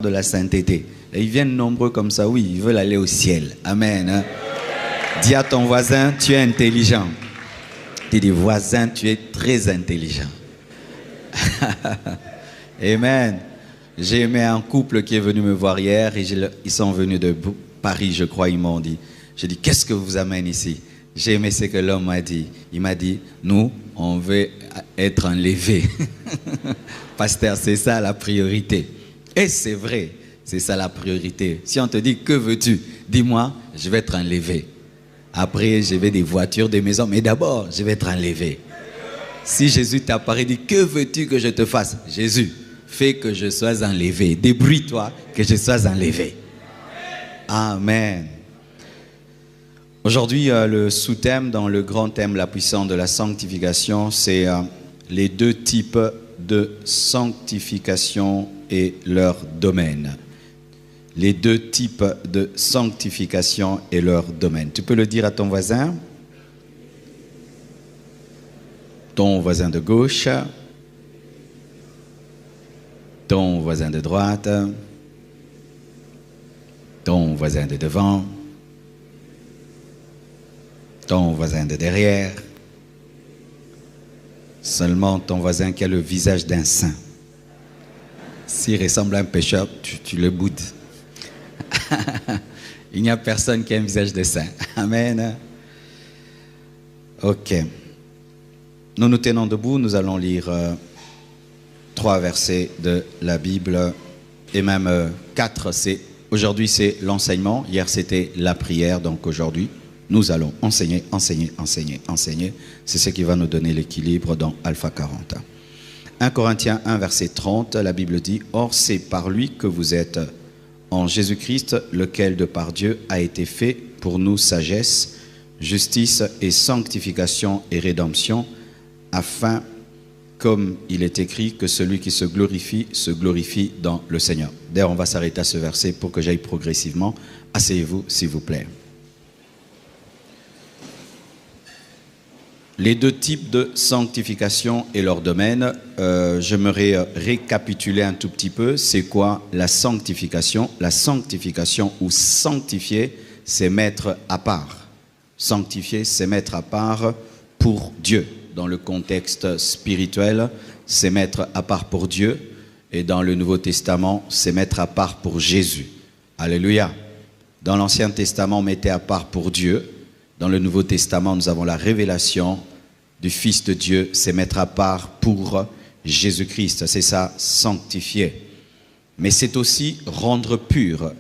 de la sainteté. Et ils viennent nombreux comme ça, oui, ils veulent aller au ciel. Amen. Hein? Dis à ton voisin, tu es intelligent. Dis, voisin, tu es très intelligent. Amen. J'ai aimé un couple qui est venu me voir hier, et ils sont venus de Paris, je crois, ils m'ont dit. J'ai dit, qu'est-ce que vous amène ici? J'ai aimé ce que l'homme m'a dit. Il m'a dit, nous, on veut être enlevés. Pasteur, c'est ça la priorité. Et c'est vrai, c'est ça la priorité. Si on te dit, que veux-tu? Dis-moi, je vais être enlevé. Après, je vais des voitures, des maisons, mais d'abord, je vais être enlevé. Si Jésus t'apparaît, dit, que veux-tu que je te fasse? Jésus, fais que je sois enlevé. Débrouille-toi, que je sois enlevé. Amen. Aujourd'hui, le sous-thème dans le grand thème, la puissance de la sanctification, c'est les deux types de sanctification et leur domaine. Les deux types de sanctification et leur domaine. Tu peux le dire à ton voisin de gauche, ton voisin de droite, ton voisin de devant, ton voisin de derrière, seulement ton voisin qui a le visage d'un saint. S'il ressemble à un pécheur, tu le boudes. Il n'y a personne qui a un visage de saint. Amen. Ok. Nous nous tenons debout, nous allons lire 3 versets de la Bible, et même 4. Aujourd'hui c'est l'enseignement, hier c'était la prière, donc aujourd'hui nous allons enseigner. C'est ce qui va nous donner l'équilibre dans Alpha 40. 1 Corinthiens 1, verset 30, la Bible dit « Or, c'est par lui que vous êtes en Jésus-Christ, lequel de par Dieu a été fait pour nous sagesse, justice et sanctification et rédemption, afin, comme il est écrit, que celui qui se glorifie dans le Seigneur. » D'ailleurs, on va s'arrêter à ce verset pour que j'aille progressivement. Asseyez-vous, s'il vous plaît. Les deux types de sanctification et leur domaine, j'aimerais récapituler un tout petit peu. C'est quoi la sanctification? La sanctification ou sanctifier, c'est mettre à part. Sanctifier, c'est mettre à part pour Dieu. Dans le contexte spirituel, c'est mettre à part pour Dieu. Et dans le Nouveau Testament, c'est mettre à part pour Jésus. Alléluia. Dans l'Ancien Testament, on mettait à part pour Dieu. Dans le Nouveau Testament, nous avons la révélation du Fils de Dieu, c'est mettre à part pour Jésus-Christ. C'est ça, sanctifier. Mais c'est aussi rendre pur,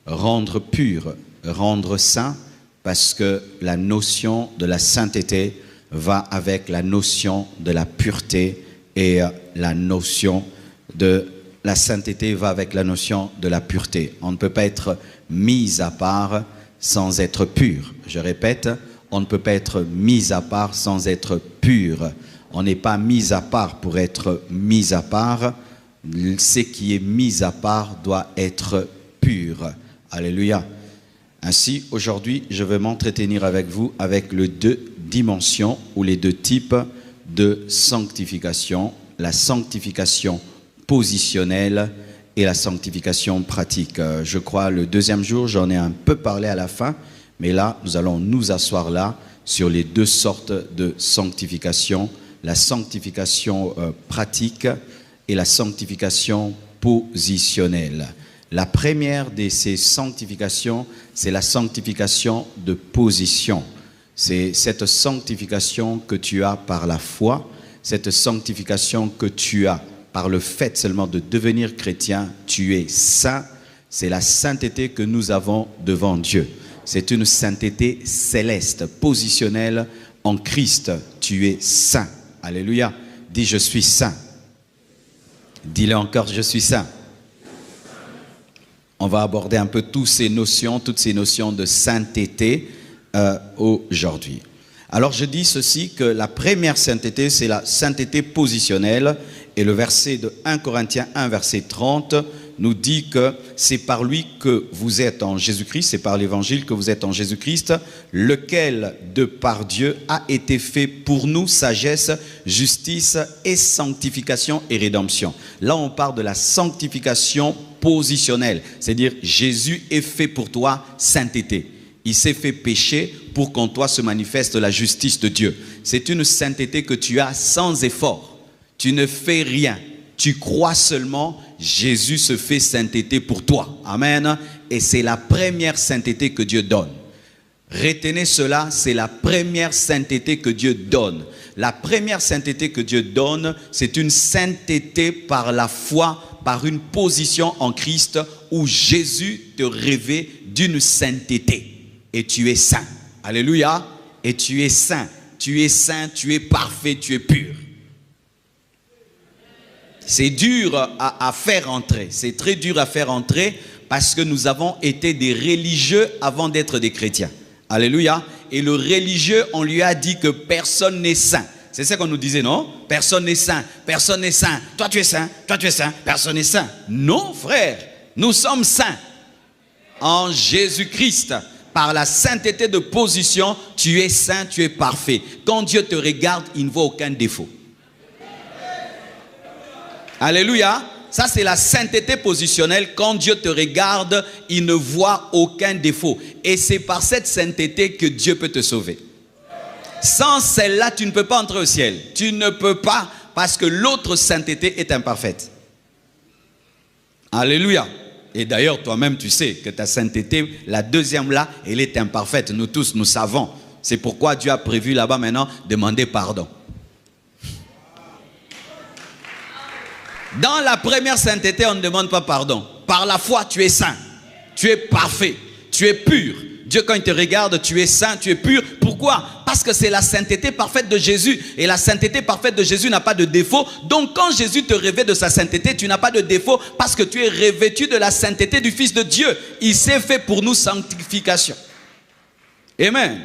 rendre saint, parce que la notion de la sainteté va avec la notion de la pureté, et la notion de la sainteté va avec la notion de la pureté. On ne peut pas être mis à part sans être pur. Je répète, on ne peut pas être mis à part sans être pur. On n'est pas mis à part pour être mis à part. Ce qui est mis à part doit être pur. Alléluia. Ainsi, aujourd'hui, je vais m'entretenir avec vous avec les deux dimensions ou les deux types de sanctification. La sanctification positionnelle et la sanctification pratique. Je crois le deuxième jour, j'en ai un peu parlé à la fin, mais là, nous allons nous asseoir là sur les deux sortes de sanctification, la sanctification pratique et la sanctification positionnelle. La première de ces sanctifications, c'est la sanctification de position. C'est cette sanctification que tu as par la foi, cette sanctification que tu as par le fait seulement de devenir chrétien, tu es saint. C'est la sainteté que nous avons devant Dieu. C'est une sainteté céleste, positionnelle en Christ. Tu es saint. Alléluia. Dis, je suis saint. Dis-le encore, je suis saint. On va aborder un peu toutes ces notions de sainteté aujourd'hui. Alors je dis ceci, que la première sainteté, c'est la sainteté positionnelle. Et le verset de 1 Corinthiens 1, verset 30, nous dit que c'est par lui que vous êtes en Jésus-Christ, c'est par l'évangile que vous êtes en Jésus-Christ, lequel, de par Dieu, a été fait pour nous sagesse, justice et sanctification et rédemption. Là, on parle de la sanctification positionnelle. C'est-à-dire, Jésus est fait pour toi sainteté. Il s'est fait péché pour qu'en toi se manifeste la justice de Dieu. C'est une sainteté que tu as sans effort. Tu ne fais rien. Tu crois seulement, Jésus se fait sainteté pour toi. Amen. Et c'est la première sainteté que Dieu donne. Retenez cela, c'est la première sainteté que Dieu donne. La première sainteté que Dieu donne, c'est une sainteté par la foi, par une position en Christ où Jésus te revêt d'une sainteté. Et tu es saint. Alléluia. Et tu es saint. Tu es saint, tu es parfait, tu es pur. C'est dur à faire entrer. C'est très dur à faire entrer parce que nous avons été des religieux avant d'être des chrétiens. Alléluia. Et le religieux, on lui a dit que personne n'est saint. C'est ça qu'on nous disait, non? Personne n'est saint. Personne n'est saint. Toi, tu es saint. Toi, tu es saint. Personne n'est saint. Non, frère. Nous sommes saints. En Jésus-Christ. Par la sainteté de position, tu es saint, tu es parfait. Quand Dieu te regarde, il ne voit aucun défaut. Alléluia. Ça, c'est la sainteté positionnelle. Quand Dieu te regarde, il ne voit aucun défaut. Et c'est par cette sainteté que Dieu peut te sauver. Sans celle-là, tu ne peux pas entrer au ciel. Tu ne peux pas, parce que l'autre sainteté est imparfaite. Alléluia. Et d'ailleurs, toi-même, tu sais que ta sainteté, la deuxième là, elle est imparfaite. Nous tous, nous savons. C'est pourquoi Dieu a prévu là-bas maintenant, demander pardon. Dans la première sainteté, on ne demande pas pardon. Par la foi, tu es saint. Tu es parfait. Tu es pur. Dieu, quand il te regarde, tu es saint, tu es pur. Pourquoi? Parce que c'est la sainteté parfaite de Jésus. Et la sainteté parfaite de Jésus n'a pas de défaut. Donc quand Jésus te revêt de sa sainteté, tu n'as pas de défaut parce que tu es revêtu de la sainteté du Fils de Dieu. Il s'est fait pour nous sanctification. Amen.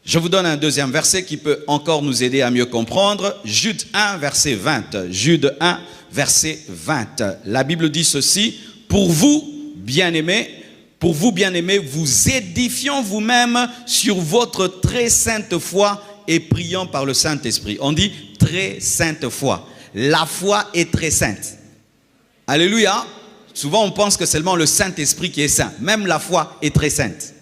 Je vous donne un deuxième verset qui peut encore nous aider à mieux comprendre. Jude 1, verset 20. Jude 1, verset 20. La Bible dit ceci. Pour vous, bien-aimés, vous édifions vous-même sur votre très sainte foi et priant par le Saint-Esprit. On dit très sainte foi. La foi est très sainte. Alléluia. Souvent on pense que seulement le Saint-Esprit qui est saint. Même la foi est très sainte.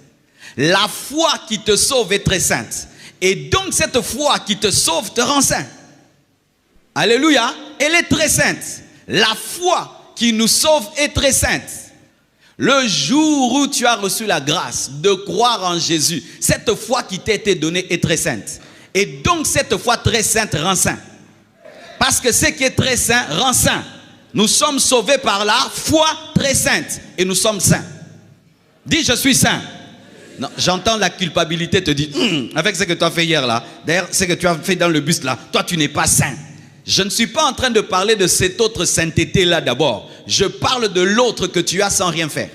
La foi qui te sauve est très sainte. Et donc cette foi qui te sauve te rend saint. Alléluia. Elle est très sainte. La foi qui nous sauve est très sainte. Le jour où tu as reçu la grâce de croire en Jésus, cette foi qui t'a été donnée est très sainte. Et donc cette foi très sainte rend saint. Parce que ce qui est très saint rend saint. Nous sommes sauvés par la foi très sainte. Et nous sommes saints. Dis, je suis saint. Non, j'entends la culpabilité te dire, avec ce que tu as fait hier là, d'ailleurs ce que tu as fait dans le bus là, toi tu n'es pas saint. Je ne suis pas en train de parler de cette autre sainteté là d'abord. Je parle de l'autre que tu as sans rien faire.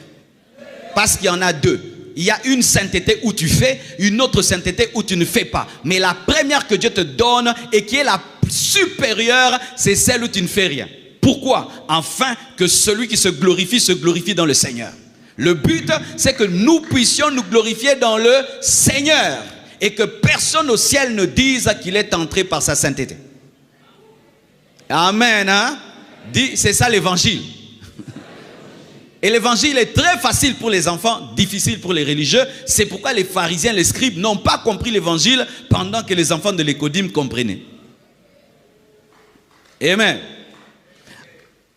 Parce qu'il y en a deux. Il y a une sainteté où tu fais, une autre sainteté où tu ne fais pas. Mais la première que Dieu te donne et qui est la supérieure, c'est celle où tu ne fais rien. Pourquoi? Afin que celui qui se glorifie dans le Seigneur. Le but, c'est que nous puissions nous glorifier dans le Seigneur. Et que personne au ciel ne dise qu'il est entré par sa sainteté. Amen. Hein? C'est ça l'évangile. Et l'évangile est très facile pour les enfants, difficile pour les religieux. C'est pourquoi les pharisiens, les scribes n'ont pas compris l'évangile pendant que les enfants de l'Écodime comprenaient. Amen.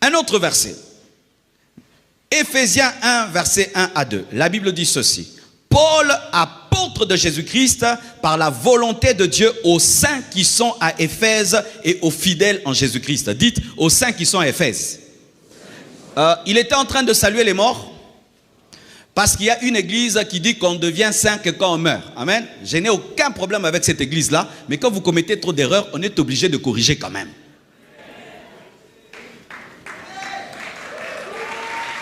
Un autre verset. Éphésiens 1, verset 1 à 2. La Bible dit ceci. Paul, apôtre de Jésus-Christ, par la volonté de Dieu, aux saints qui sont à Éphèse et aux fidèles en Jésus-Christ. Dites, aux saints qui sont à Éphèse. Il était en train de saluer les morts parce qu'il y a une église qui dit qu'on devient saint que quand on meurt. Amen. Je n'ai aucun problème avec cette église-là, mais quand vous commettez trop d'erreurs, on est obligé de corriger quand même.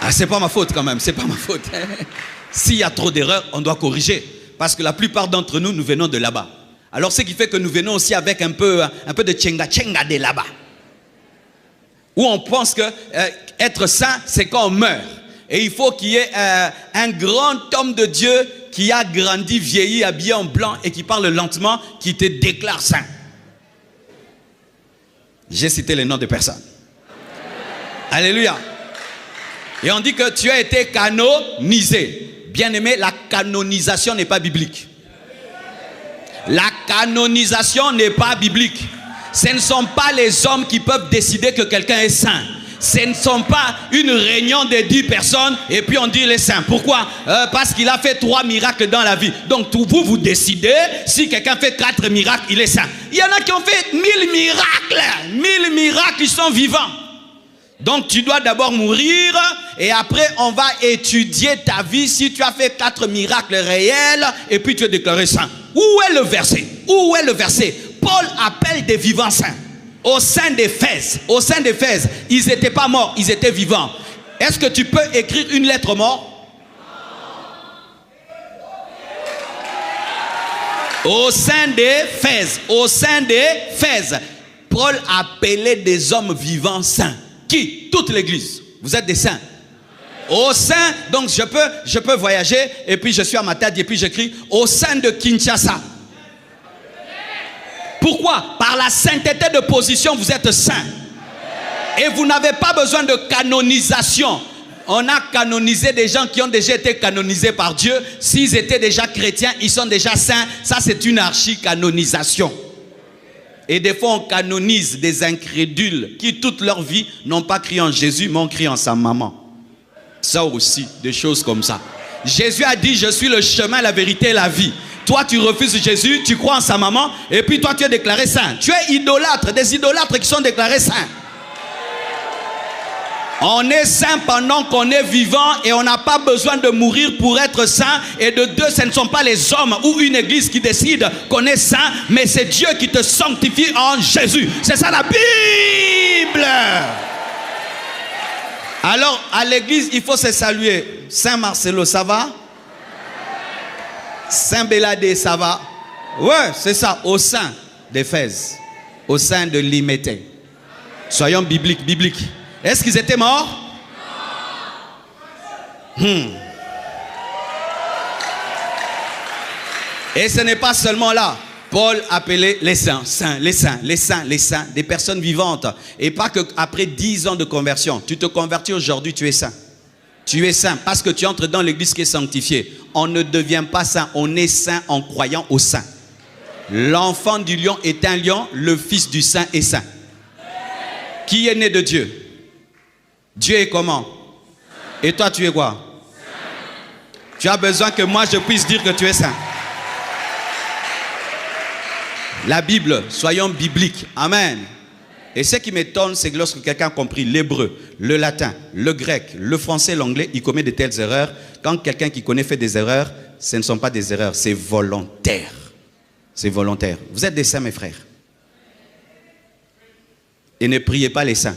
Ah, c'est pas ma faute quand même, c'est pas ma faute. S'il y a trop d'erreurs, on doit corriger. Parce que la plupart d'entre nous, nous venons de là-bas. Alors ce qui fait que nous venons aussi avec un peu de tchenga de là-bas. Où on pense que être saint, c'est quand on meurt. Et il faut qu'il y ait un grand homme de Dieu qui a grandi, vieilli, habillé en blanc et qui parle lentement, qui te déclare saint. J'ai cité les noms de personnes. Alléluia. Et on dit que tu as été canonisé. Bien-aimé, la canonisation n'est pas biblique. La canonisation n'est pas biblique. Ce ne sont pas les hommes qui peuvent décider que quelqu'un est saint. Ce ne sont pas une réunion de 10 personnes et puis on dit il est saint. Pourquoi? Parce qu'il a fait 3 miracles dans la vie. Donc vous décidez, si quelqu'un fait 4 miracles, il est saint. Il y en a qui ont fait 1000 miracles. 1000 miracles, ils sont vivants. Donc tu dois d'abord mourir et après on va étudier ta vie si tu as fait 4 miracles réels et puis tu es déclaré saint. Où est le verset? Où est le verset? Paul appelle des vivants saints. Au sein d'Éphèse, ils n'étaient pas morts, ils étaient vivants. Est-ce que tu peux écrire une lettre mort? Au sein d'Éphèse, Paul appelait des hommes vivants saints. Qui? Toute l'église. Vous êtes des saints. Au sein, donc je peux voyager et puis je suis à Matadi et puis j'écris au sein de Kinshasa. Pourquoi? Par la sainteté de position, vous êtes saint. Et vous n'avez pas besoin de canonisation. On a canonisé des gens qui ont déjà été canonisés par Dieu. S'ils étaient déjà chrétiens, ils sont déjà saints. Ça, c'est une archi-canonisation. Et des fois, on canonise des incrédules qui, toute leur vie, n'ont pas crié en Jésus, mais ont crié en sa maman. Ça aussi, des choses comme ça. Jésus a dit, je suis le chemin, la vérité et la vie. Toi, tu refuses Jésus, tu crois en sa maman, et puis toi, tu es déclaré saint. Tu es idolâtre, des idolâtres qui sont déclarés saints. On est saint pendant qu'on est vivant et on n'a pas besoin de mourir pour être saint. Et de deux, ce ne sont pas les hommes ou une église qui décide qu'on est saint, mais c'est Dieu qui te sanctifie en Jésus. C'est ça la Bible. Alors, à l'église, il faut se saluer. Saint Marcelo, ça va? Saint Béladé, ça va? Ouais, c'est ça, au sein d'Éphèse, au sein de Liméthée. Soyons bibliques. Est-ce qu'ils étaient morts? Et ce n'est pas seulement là. Paul appelait les saints, des personnes vivantes. Et pas qu'après 10 ans de conversion, tu te convertis aujourd'hui, tu es saint. Tu es saint parce que tu entres dans l'église qui est sanctifiée. On ne devient pas saint, on est saint en croyant au saint. L'enfant du lion est un lion, le fils du saint est saint. Qui est né de Dieu? Dieu est comment? Et toi tu es quoi? Tu as besoin que moi je puisse dire que tu es saint. La Bible, soyons bibliques. Amen. Et ce qui m'étonne, c'est que lorsque quelqu'un a compris l'hébreu, le latin, le grec, le français, l'anglais, il commet de telles erreurs. Quand quelqu'un qui connaît fait des erreurs, ce ne sont pas des erreurs, c'est volontaire. C'est volontaire. Vous êtes des saints, mes frères. Et ne priez pas les saints.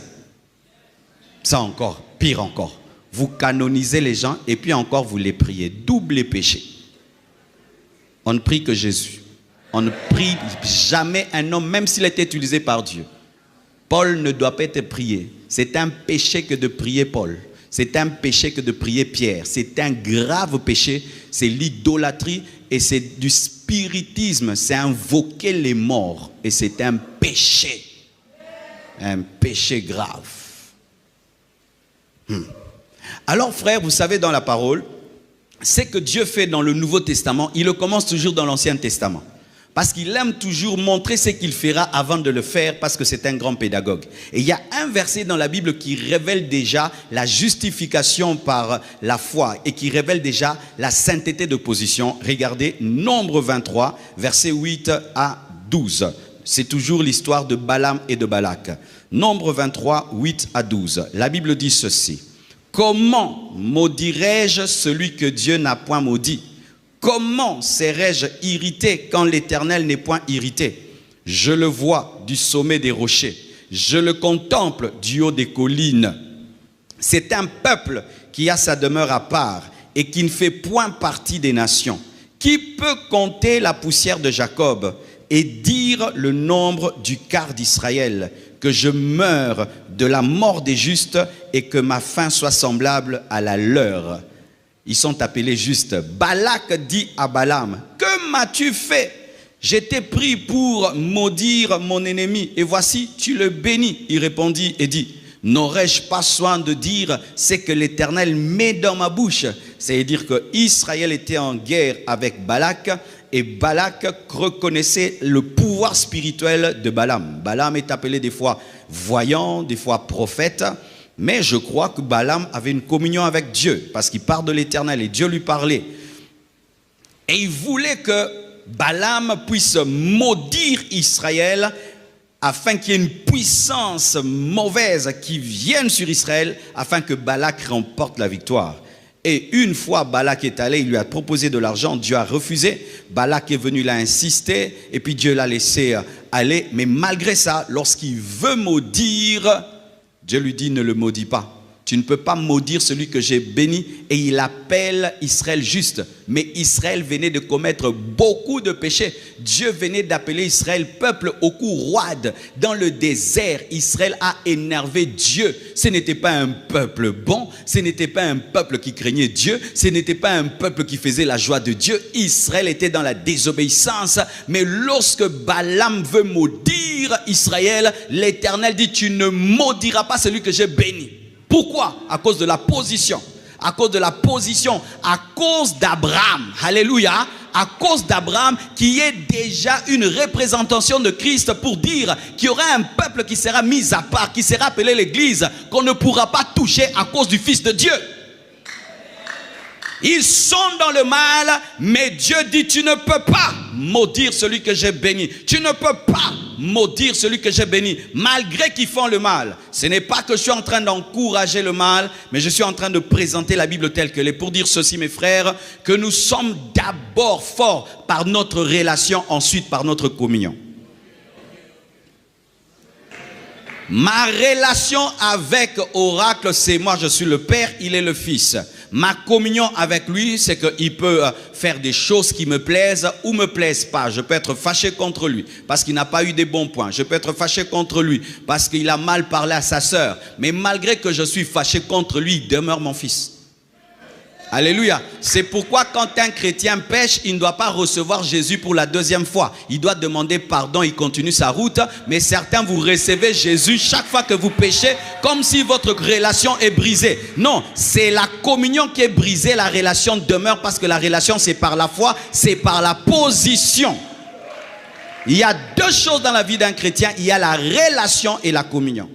Ça encore, pire encore. Vous canonisez les gens et puis encore vous les priez. Double péché. On ne prie que Jésus. On ne prie jamais un homme, même s'il a été utilisé par Dieu. Paul ne doit pas être prié. C'est un péché que de prier Paul. C'est un péché que de prier Pierre. C'est un grave péché. C'est l'idolâtrie et c'est du spiritisme. C'est invoquer les morts. Et c'est un péché. Un péché grave. Alors frère, vous savez dans la parole, ce que Dieu fait dans le Nouveau Testament, il le commence toujours dans l'Ancien Testament. Parce qu'il aime toujours montrer ce qu'il fera avant de le faire, parce que c'est un grand pédagogue. Et il y a un verset dans la Bible qui révèle déjà la justification par la foi et qui révèle déjà la sainteté de position. Regardez, Nombre 23, versets 8 à 12. C'est toujours l'histoire de Balaam et de Balak. Nombre 23, 8 à 12. La Bible dit ceci. Comment maudirais-je celui que Dieu n'a point maudit? Comment serais-je irrité quand l'Éternel n'est point irrité? Je le vois du sommet des rochers. Je le contemple du haut des collines. C'est un peuple qui a sa demeure à part et qui ne fait point partie des nations. Qui peut compter la poussière de Jacob et dire le nombre du quart d'Israël? Que je meure de la mort des justes et que ma fin soit semblable à la leur. Ils sont appelés justes. Balak dit à Balaam, que m'as-tu fait? J'étais pris pour maudire mon ennemi et voici, tu le bénis. Il répondit et dit, N'aurais-je pas soin de dire ce que l'Éternel met dans ma bouche? C'est-à-dire que Israël était en guerre avec Balak et Balak reconnaissait le pouvoir spirituel de Balaam. Balaam est appelé des fois voyant, des fois prophète, mais je crois que Balaam avait une communion avec Dieu parce qu'il parle de l'Éternel et Dieu lui parlait. Et il voulait que Balaam puisse maudire Israël afin qu'il y ait une puissance mauvaise qui vienne sur Israël, afin que Balak remporte la victoire. Et une fois Balak est allé, il lui a proposé de l'argent, Dieu a refusé. Balak est venu, il a insisté, et puis Dieu l'a laissé aller. Mais malgré ça, lorsqu'il veut maudire, Dieu lui dit, ne le maudis pas. Tu ne peux pas maudire celui que j'ai béni. Et il appelle Israël juste. Mais Israël venait de commettre beaucoup de péchés. Dieu venait d'appeler Israël peuple au cou roide. Dans le désert, Israël a énervé Dieu. Ce n'était pas un peuple bon. Ce n'était pas un peuple qui craignait Dieu. Ce n'était pas un peuple qui faisait la joie de Dieu. Israël était dans la désobéissance. Mais lorsque Balaam veut maudire Israël, l'Éternel dit, tu ne maudiras pas celui que j'ai béni. Pourquoi? À cause de la position. À cause de la position. À cause d'Abraham. Alléluia. À cause d'Abraham qui est déjà une représentation de Christ pour dire qu'il y aura un peuple qui sera mis à part, qui sera appelé l'Église, qu'on ne pourra pas toucher à cause du Fils de Dieu. Ils sont dans le mal, mais Dieu dit, tu ne peux pas maudire celui que j'ai béni. Tu ne peux pas maudire celui que j'ai béni, malgré qu'ils font le mal. Ce n'est pas que je suis en train d'encourager le mal, mais je suis en train de présenter la Bible telle qu'elle est pour dire ceci, mes frères, que nous sommes d'abord forts par notre relation, ensuite par notre communion. Ma relation avec Oracle, c'est moi, je suis le Père, il est le Fils. Ma communion avec lui, c'est qu'il peut faire des choses qui me plaisent ou me plaisent pas. Je peux être fâché contre lui parce qu'il n'a pas eu des bons points. Je peux être fâché contre lui parce qu'il a mal parlé à sa sœur. Mais malgré que je suis fâché contre lui, il demeure mon fils. Alléluia. C'est pourquoi quand un chrétien pêche, il ne doit pas recevoir Jésus pour la deuxième fois. Il doit demander pardon, il continue sa route. Mais certains, vous recevez Jésus chaque fois que vous péchez, comme si votre relation est brisée. Non, c'est la communion qui est brisée, la relation demeure parce que la relation c'est par la foi, c'est par la position. Il y a deux choses dans la vie d'un chrétien, il y a la relation et la communion.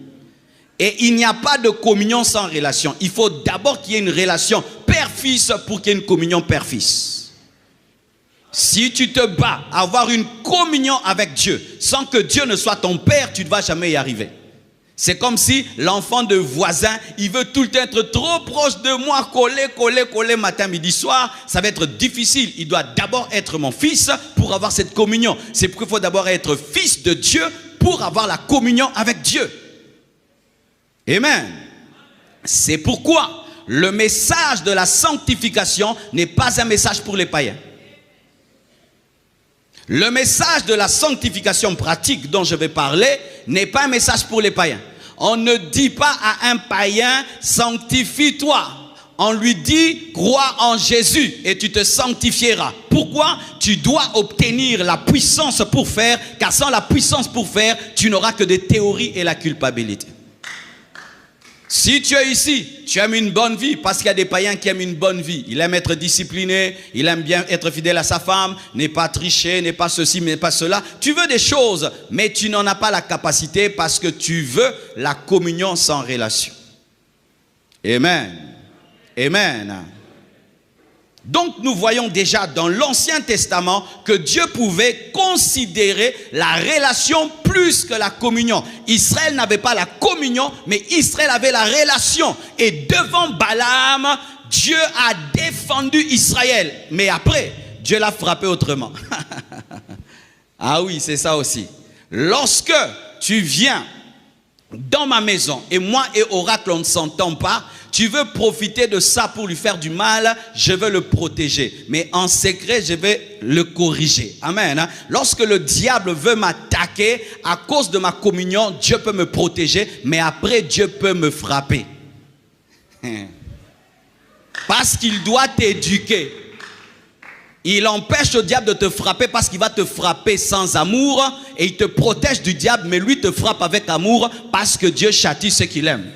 Et il n'y a pas de communion sans relation. Il faut d'abord qu'il y ait une relation père-fils pour qu'il y ait une communion père-fils. Si tu te bats à avoir une communion avec Dieu sans que Dieu ne soit ton père, tu ne vas jamais y arriver. C'est comme si l'enfant de voisin, il veut tout le temps être trop proche de moi, coller matin, midi, soir. Ça va être difficile. Il doit d'abord être mon fils pour avoir cette communion. C'est pourquoi il faut d'abord être fils de Dieu pour avoir la communion avec Dieu. Amen. C'est pourquoi le message de la sanctification n'est pas un message pour les païens. Le message de la sanctification pratique dont je vais parler n'est pas un message pour les païens. On ne dit pas à un païen, sanctifie-toi. On lui dit, crois en Jésus et tu te sanctifieras. Pourquoi? Tu dois obtenir la puissance pour faire, car sans la puissance pour faire, tu n'auras que des théories et la culpabilité. Si tu es ici, tu aimes une bonne vie, parce qu'il y a des païens qui aiment une bonne vie. Il aime être discipliné, il aime bien être fidèle à sa femme, n'est pas tricher, n'est pas ceci, n'est pas cela. Tu veux des choses, mais tu n'en as pas la capacité parce que tu veux la communion sans relation. Amen. Amen. Donc nous voyons déjà dans l'Ancien Testament que Dieu pouvait considérer la relation plus que la communion. Israël n'avait pas la communion, mais Israël avait la relation. Et devant Balaam, Dieu a défendu Israël. Mais après, Dieu l'a frappé autrement. Ah oui, c'est ça aussi. Lorsque tu viens dans ma maison et moi et Oracle on ne s'entend pas, tu veux profiter de ça pour lui faire du mal, je veux le protéger. Mais en secret, je vais le corriger. Amen. Lorsque le diable veut m'attaquer, à cause de ma communion, Dieu peut me protéger, mais après, Dieu peut me frapper. Parce qu'il doit t'éduquer. Il empêche le diable de te frapper parce qu'il va te frapper sans amour et il te protège du diable, mais lui te frappe avec amour parce que Dieu châtie ceux qu'il aime.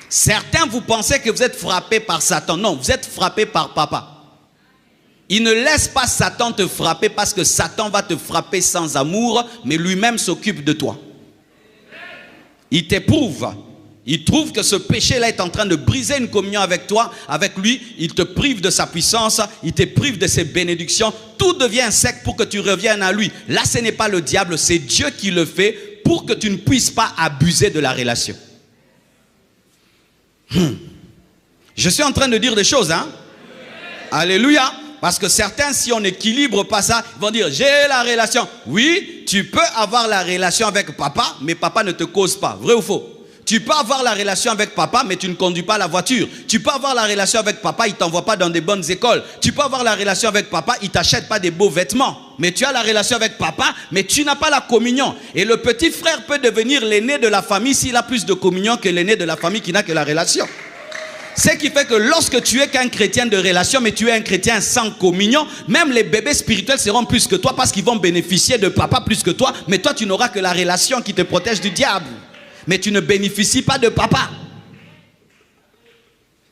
Certains, vous pensez que vous êtes frappé par Satan. Non, vous êtes frappé par papa. Il ne laisse pas Satan te frapper parce que Satan va te frapper sans amour, mais lui-même s'occupe de toi. Il t'éprouve. Il trouve que ce péché-là est en train de briser une communion avec toi, avec lui. Il te prive de sa puissance, il te prive de ses bénédictions. Tout devient sec pour que tu reviennes à lui. Là, ce n'est pas le diable, c'est Dieu qui le fait pour que tu ne puisses pas abuser de la relation. Je suis en train de dire des choses, hein? Alléluia. Parce que certains, si on n'équilibre pas ça, ils vont dire, j'ai la relation. Oui, tu peux avoir la relation avec papa, mais papa ne te cause pas. Vrai ou faux? Tu peux avoir la relation avec papa, mais tu ne conduis pas la voiture. Tu peux avoir la relation avec papa, il ne t'envoie pas dans des bonnes écoles. Tu peux avoir la relation avec papa, il ne t'achète pas des beaux vêtements. Mais tu as la relation avec papa, mais tu n'as pas la communion. Et le petit frère peut devenir l'aîné de la famille s'il a plus de communion que l'aîné de la famille qui n'a que la relation. Ce qui fait que lorsque tu es qu'un chrétien de relation, mais tu es un chrétien sans communion, même les bébés spirituels seront plus que toi parce qu'ils vont bénéficier de papa plus que toi, mais toi tu n'auras que la relation qui te protège du diable. Mais tu ne bénéficies pas de papa.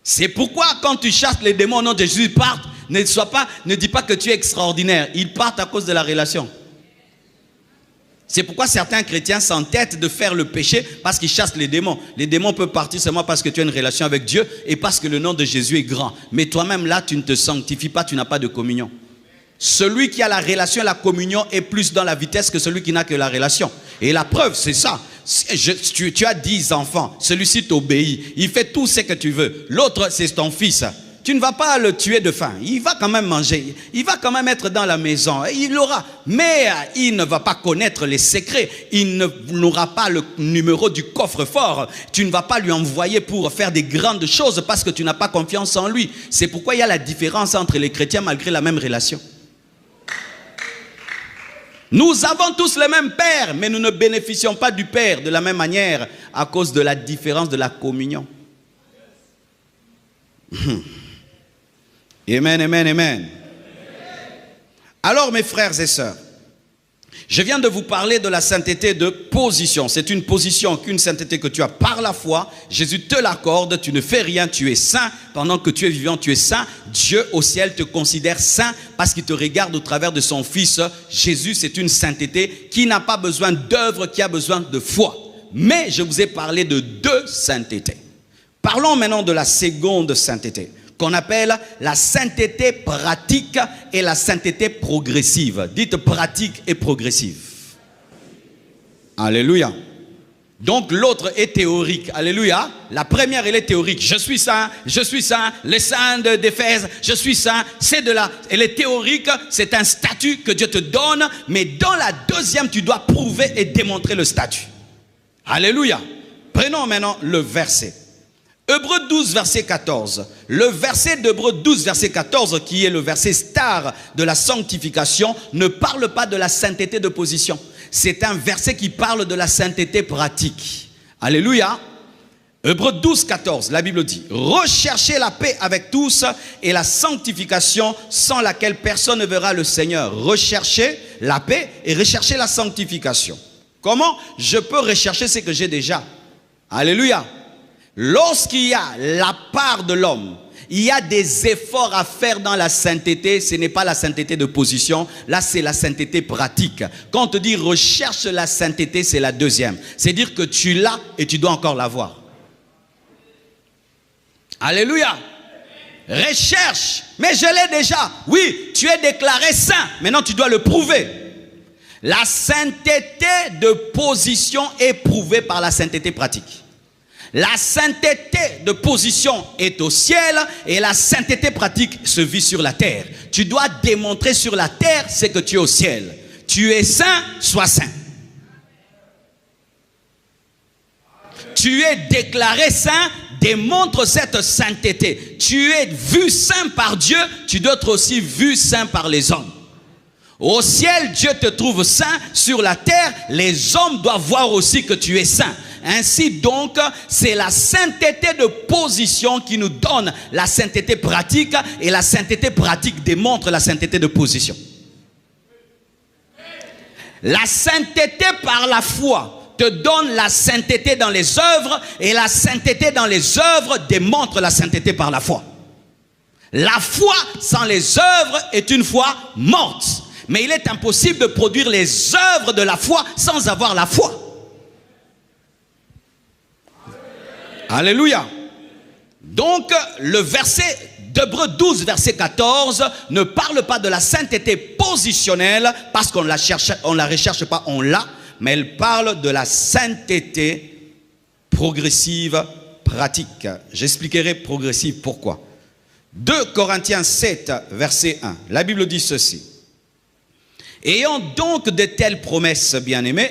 C'est pourquoi quand tu chasses les démons au nom de Jésus, ils partent. Ne dis pas que tu es extraordinaire. Ils partent à cause de la relation. C'est pourquoi certains chrétiens s'entêtent de faire le péché parce qu'ils chassent les démons. Les démons peuvent partir seulement parce que tu as une relation avec Dieu et parce que le nom de Jésus est grand. Mais toi-même là, tu ne te sanctifies pas, tu n'as pas de communion. Celui qui a la relation et la communion est plus dans la vitesse que celui qui n'a que la relation. Et la preuve, c'est ça. Tu as 10 enfants, celui-ci t'obéit, il fait tout ce que tu veux. L'autre, c'est ton fils. Tu ne vas pas le tuer de faim. Il va quand même manger. Il va quand même être dans la maison. Il l'aura. Mais il ne va pas connaître les secrets. Il n'aura pas le numéro du coffre-fort. Tu ne vas pas lui envoyer pour faire des grandes choses parce que tu n'as pas confiance en lui. C'est pourquoi il y a la différence entre les chrétiens malgré la même relation. Nous avons tous le même Père, mais nous ne bénéficions pas du Père de la même manière à cause de la différence de la communion. Amen, amen, amen. Alors mes frères et sœurs, je viens de vous parler de la sainteté de position. C'est une position, qu'une sainteté que tu as par la foi. Jésus te l'accorde, tu ne fais rien, tu es saint. Pendant que tu es vivant, tu es saint. Dieu au ciel te considère saint parce qu'il te regarde au travers de son Fils. Jésus, c'est une sainteté qui n'a pas besoin d'œuvre, qui a besoin de foi. Mais je vous ai parlé de deux saintetés. Parlons maintenant de la seconde sainteté, qu'on appelle la sainteté pratique et la sainteté progressive. Dites pratique et progressive. Alléluia. Donc l'autre est théorique. Alléluia. La première, elle est théorique. Je suis saint, les saints d'Éphèse, je suis saint. C'est de là. Elle est théorique, c'est un statut que Dieu te donne. Mais dans la deuxième, tu dois prouver et démontrer le statut. Alléluia. Prenons maintenant le verset. Hébreux 12, verset 14. Le verset d'Hébreux 12, verset 14, qui est le verset star de la sanctification, ne parle pas de la sainteté de position. C'est un verset qui parle de la sainteté pratique. Alléluia. Hébreux 12, 14, la Bible dit, recherchez la paix avec tous et la sanctification sans laquelle personne ne verra le Seigneur. Recherchez la paix et recherchez la sanctification. Comment je peux rechercher ce que j'ai déjà? Alléluia. Lorsqu'il y a la part de l'homme, il y a des efforts à faire dans la sainteté. Ce n'est pas la sainteté de position, là c'est la sainteté pratique. Quand on te dit recherche la sainteté, c'est la deuxième. C'est dire que tu l'as et tu dois encore l'avoir. Alléluia. Recherche, mais je l'ai déjà. Oui, tu es déclaré saint, maintenant tu dois le prouver. La sainteté de position est prouvée par la sainteté pratique. La sainteté de position est au ciel et la sainteté pratique se vit sur la terre. Tu dois démontrer sur la terre ce que tu es au ciel. Tu es saint, sois saint. Tu es déclaré saint, démontre cette sainteté. Tu es vu saint par Dieu, tu dois être aussi vu saint par les hommes. Au ciel, Dieu te trouve saint. Sur la terre, les hommes doivent voir aussi que tu es saint. Ainsi donc, c'est la sainteté de position qui nous donne la sainteté pratique, et la sainteté pratique démontre la sainteté de position. La sainteté par la foi te donne la sainteté dans les œuvres, et la sainteté dans les œuvres démontre la sainteté par la foi. La foi sans les œuvres est une foi morte. Mais il est impossible de produire les œuvres de la foi sans avoir la foi. Alléluia. Donc, le verset d'Hébreux 12, verset 14, ne parle pas de la sainteté positionnelle, parce qu'on la recherche pas, on l'a, mais elle parle de la sainteté progressive, pratique. J'expliquerai progressive pourquoi. 2 Corinthiens 7, verset 1, la Bible dit ceci. Ayant donc de telles promesses, bien-aimés,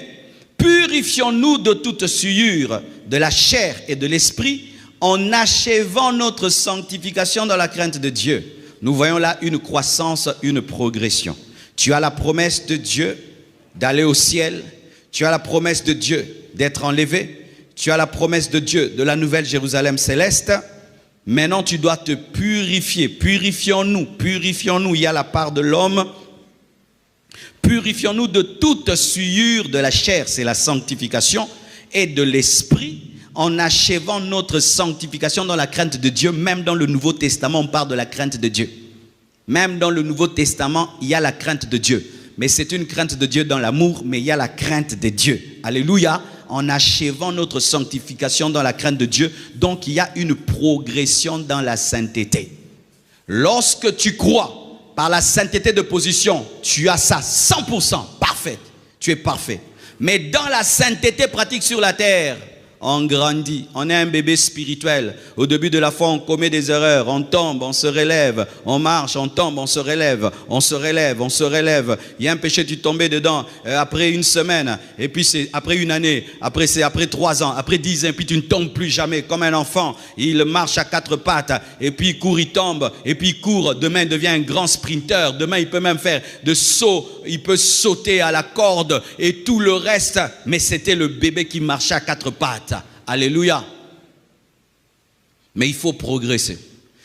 purifions-nous de toute souillure de la chair et de l'esprit, en achevant notre sanctification dans la crainte de Dieu. Nous voyons là une croissance, une progression. Tu as la promesse de Dieu d'aller au ciel. Tu as la promesse de Dieu d'être enlevé. Tu as la promesse de Dieu de la nouvelle Jérusalem céleste. Maintenant, tu dois te purifier. Purifions-nous, purifions-nous. Il y a la part de l'homme. Purifions-nous de toute souillure de la chair, c'est la sanctification, et de l'esprit, en achevant notre sanctification dans la crainte de Dieu. Même dans le Nouveau Testament, on parle de la crainte de Dieu. Même dans le Nouveau Testament, il y a la crainte de Dieu. Mais c'est une crainte de Dieu dans l'amour, mais il y a la crainte de Dieu. Alléluia. En achevant notre sanctification dans la crainte de Dieu. Donc, il y a une progression dans la sainteté. Lorsque tu crois par la sainteté de position, tu as ça 100%, parfait. Tu es parfait. Mais dans la sainteté pratique sur la terre, on grandit, on est un bébé spirituel. Au début de la foi, on commet des erreurs, on tombe, on se relève, on marche, on tombe, on se relève, on se relève, on se relève. Il y a un péché, tu tombais dedans après une semaine, et puis c'est après une année, après c'est après 3 ans, après 10 ans, puis tu ne tombes plus jamais comme un enfant. Il marche à 4 pattes, et puis il court, il tombe, et puis il court. Demain, il devient un grand sprinter. Demain, il peut même faire de sauts, il peut sauter à la corde et tout le reste. Mais c'était le bébé qui marchait à 4 pattes. Alléluia. Mais il faut progresser.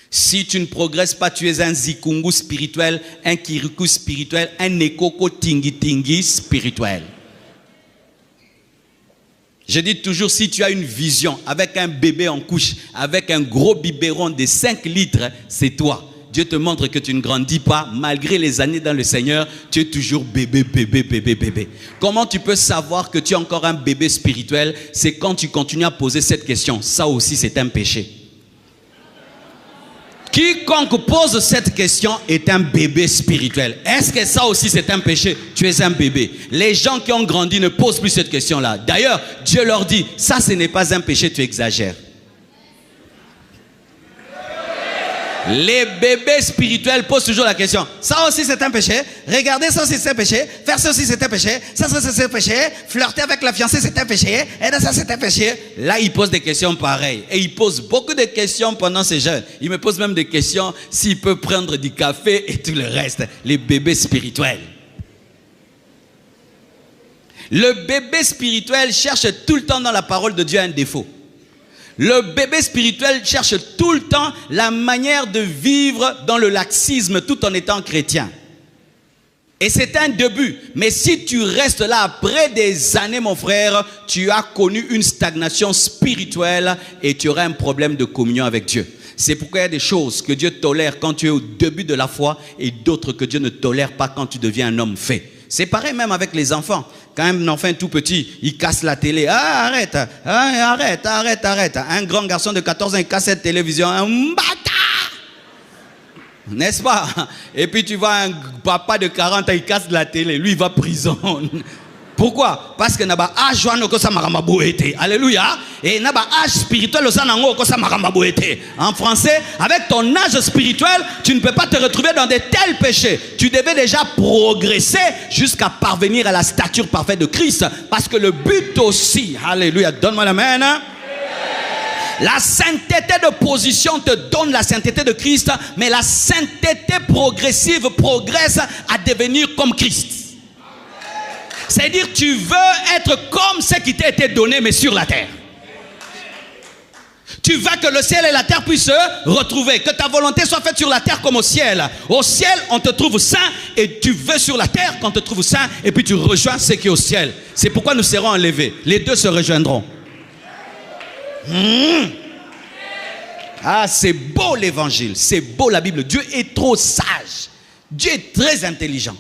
Si tu ne progresses pas, tu es un zikungu spirituel, un kirikou spirituel, un ekoko tingi tingi spirituel. Je dis toujours, si tu as une vision avec un bébé en couche, avec un gros biberon de 5 litres, c'est toi. Dieu te montre que tu ne grandis pas, malgré les années dans le Seigneur, tu es toujours bébé, bébé, bébé, bébé. Comment tu peux savoir que tu es encore un bébé spirituel? C'est quand tu continues à poser cette question. Ça aussi, c'est un péché. Quiconque pose cette question est un bébé spirituel. Est-ce que ça aussi c'est un péché? Tu es un bébé. Les gens qui ont grandi ne posent plus cette question-là. D'ailleurs, Dieu leur dit, ça ce n'est pas un péché, tu exagères. Les bébés spirituels posent toujours la question. Ça aussi c'est un péché. Regardez, ça aussi c'est un péché. Faire ça aussi c'est un péché. Ça c'est un péché. Flirter avec la fiancée c'est un péché. Et ça c'est un péché. Là ils posent des questions pareilles. Et ils posent beaucoup de questions pendant ces jeûnes. Ils me posent même des questions s'ils peuvent prendre du café et tout le reste. Les bébés spirituels. Le bébé spirituel cherche tout le temps dans la parole de Dieu un défaut. Le bébé spirituel cherche tout le temps la manière de vivre dans le laxisme tout en étant chrétien. Et c'est un début. Mais si tu restes là après des années, mon frère, tu as connu une stagnation spirituelle et tu auras un problème de communion avec Dieu. C'est pourquoi il y a des choses que Dieu tolère quand tu es au début de la foi et d'autres que Dieu ne tolère pas quand tu deviens un homme fait. C'est pareil même avec les enfants. Quand un enfant tout petit, il casse la télé. Ah, arrête, arrête. Un grand garçon de 14 ans, il casse cette télévision. Un bâtard! N'est-ce pas? Et puis tu vois un papa de 40 ans, il casse la télé. Lui, il va en prison. Pourquoi? Parce que naba âge joano ko sa makamabo été. Alléluia. Et naba âge spirituel osa nango ko sa makamabo été. En français, avec ton âge spirituel, tu ne peux pas te retrouver dans de tels péchés. Tu devais déjà progresser jusqu'à parvenir à la stature parfaite de Christ. Parce que le but aussi, alléluia, donne-moi l'amen. La sainteté de position te donne la sainteté de Christ, mais la sainteté progressive progresse à devenir comme Christ. C'est-à-dire tu veux être comme ce qui t'a été donné mais sur la terre. Tu veux que le ciel et la terre puissent se retrouver. Que ta volonté soit faite sur la terre comme au ciel. Au ciel, on te trouve saint et tu veux sur la terre qu'on te trouve saint et puis tu rejoins ce qui est au ciel. C'est pourquoi nous serons enlevés. Les deux se rejoindront. Ah, c'est beau l'évangile. C'est beau la Bible. Dieu est trop sage. Dieu est très intelligent.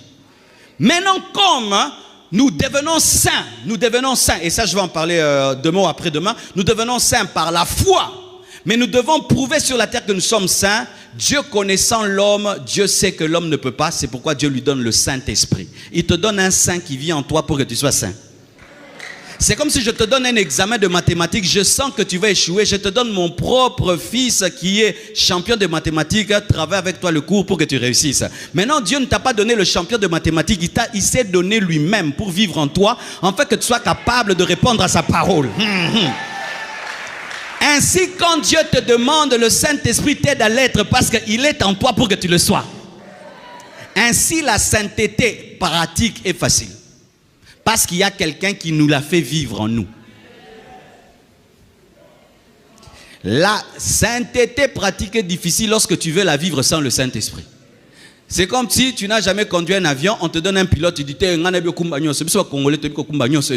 Maintenant, comme nous devenons saints, et ça je vais en parler demain ou après-demain, nous devenons saints par la foi, mais nous devons prouver sur la terre que nous sommes saints. Dieu connaissant l'homme, Dieu sait que l'homme ne peut pas, c'est pourquoi Dieu lui donne le Saint-Esprit. Il te donne un saint qui vit en toi pour que tu sois saint. C'est comme si je te donne un examen de mathématiques, je sens que tu vas échouer, je te donne mon propre fils qui est champion de mathématiques, travaille avec toi le cours pour que tu réussisses. Maintenant, Dieu ne t'a pas donné le champion de mathématiques, il s'est donné lui-même pour vivre en toi, en fait que tu sois capable de répondre à sa parole. Ainsi, quand Dieu te demande, le Saint-Esprit t'aide à l'être parce qu'il est en toi pour que tu le sois. Ainsi, la sainteté pratique est facile. Parce qu'il y a quelqu'un qui nous l'a fait vivre en nous. La sainteté pratique est difficile lorsque tu veux la vivre sans le Saint-Esprit. C'est comme si tu n'as jamais conduit un avion, on te donne un pilote, tu dis, et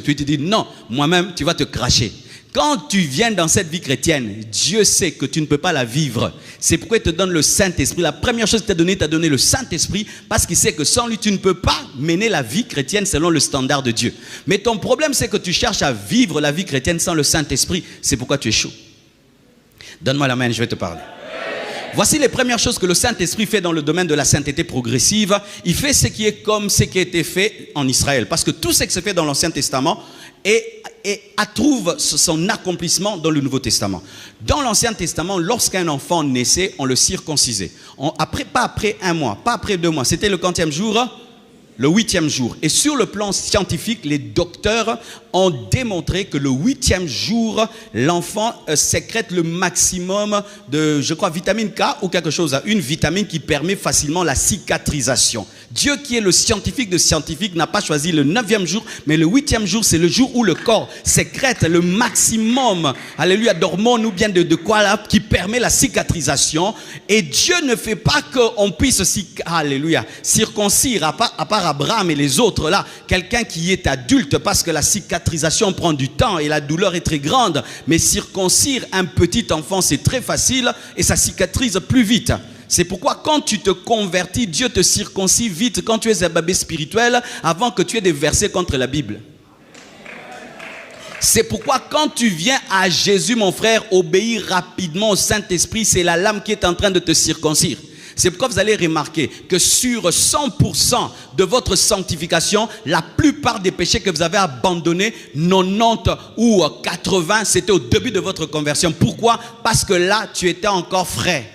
tu te dis, non, moi-même, tu vas te cracher. Quand tu viens dans cette vie chrétienne, Dieu sait que tu ne peux pas la vivre. C'est pourquoi il te donne le Saint-Esprit. La première chose qu'il t'a donné le Saint-Esprit, parce qu'il sait que sans lui, tu ne peux pas mener la vie chrétienne selon le standard de Dieu. Mais ton problème, c'est que tu cherches à vivre la vie chrétienne sans le Saint-Esprit. C'est pourquoi tu échoues. Donne-moi la main, je vais te parler. Voici les premières choses que le Saint-Esprit fait dans le domaine de la sainteté progressive. Il fait ce qui est comme ce qui a été fait en Israël. Parce que tout ce qui se fait dans l'Ancien Testament trouve son accomplissement dans le Nouveau Testament. Dans l'Ancien Testament, lorsqu'un enfant naissait, on le circoncisait. Pas après 1 mois, pas après 2 mois. C'était le 40e jour, le 8e jour. Et sur le plan scientifique, les docteurs ont démontré que le 8e jour, l'enfant sécrète le maximum de, je crois, vitamine K ou quelque chose. Une vitamine qui permet facilement la cicatrisation. Dieu qui est le scientifique de scientifiques n'a pas choisi le 9e jour, mais le 8e jour, c'est le jour où le corps sécrète le maximum, alléluia, d'hormones ou bien de quoi là, qui permet la cicatrisation. Et Dieu ne fait pas qu'on puisse, alléluia, circoncire, à part Abraham et les autres là, quelqu'un qui est adulte, parce que la cicatrisation prend du temps et la douleur est très grande. Mais circoncire un petit enfant, c'est très facile et ça cicatrise plus vite. C'est pourquoi quand tu te convertis, Dieu te circoncis vite quand tu es un bébé spirituel avant que tu aies des versets contre la Bible. C'est pourquoi quand tu viens à Jésus, mon frère, obéis rapidement au Saint-Esprit, c'est la lame qui est en train de te circoncire. C'est pourquoi vous allez remarquer que sur 100% de votre sanctification, la plupart des péchés que vous avez abandonnés, 90 ou 80, c'était au début de votre conversion. Pourquoi? Parce que là, tu étais encore frais.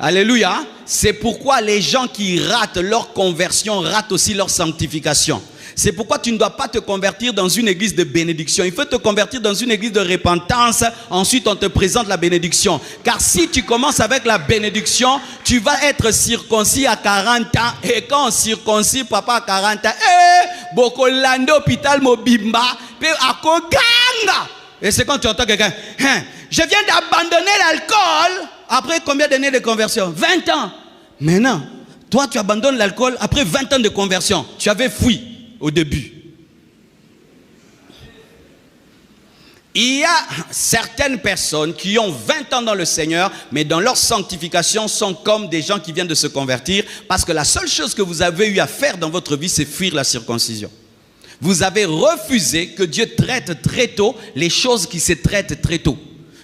Alléluia. C'est pourquoi les gens qui ratent leur conversion ratent aussi leur sanctification. C'est pourquoi tu ne dois pas te convertir dans une église de bénédiction. Il faut te convertir dans une église de repentance. Ensuite, on te présente la bénédiction. Car si tu commences avec la bénédiction, tu vas être circoncis à 40 ans. Et quand on circoncis papa à 40 ans, Bokolando hôpital Mobimba, et c'est quand tu entends quelqu'un, je viens d'abandonner l'alcool. Après combien d'années de conversion? 20 ans. Maintenant, toi tu abandonnes l'alcool après 20 ans de conversion. Tu avais fui au début. Il y a certaines personnes qui ont 20 ans dans le Seigneur, mais dans leur sanctification sont comme des gens qui viennent de se convertir, parce que la seule chose que vous avez eu à faire dans votre vie, c'est fuir la circoncision. Vous avez refusé que Dieu traite très tôt les choses qui se traitent très tôt.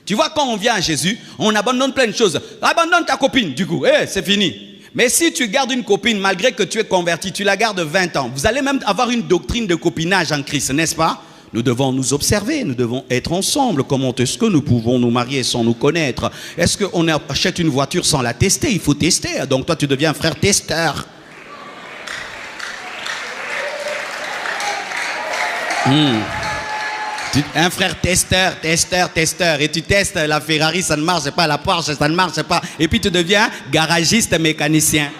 Tu vois, quand on vient à Jésus, on abandonne plein de choses. Abandonne ta copine, du coup, c'est fini. Mais si tu gardes une copine, malgré que tu es converti, tu la gardes 20 ans. Vous allez même avoir une doctrine de copinage en Christ, n'est-ce pas? Nous devons nous observer, nous devons être ensemble. Comment est-ce que nous pouvons nous marier sans nous connaître? Est-ce qu'on achète une voiture sans la tester? Il faut tester. Donc toi, tu deviens un frère testeur. Un frère testeur, et tu testes la Ferrari, ça ne marche pas, la Porsche, ça ne marche pas, et puis tu deviens garagiste mécanicien.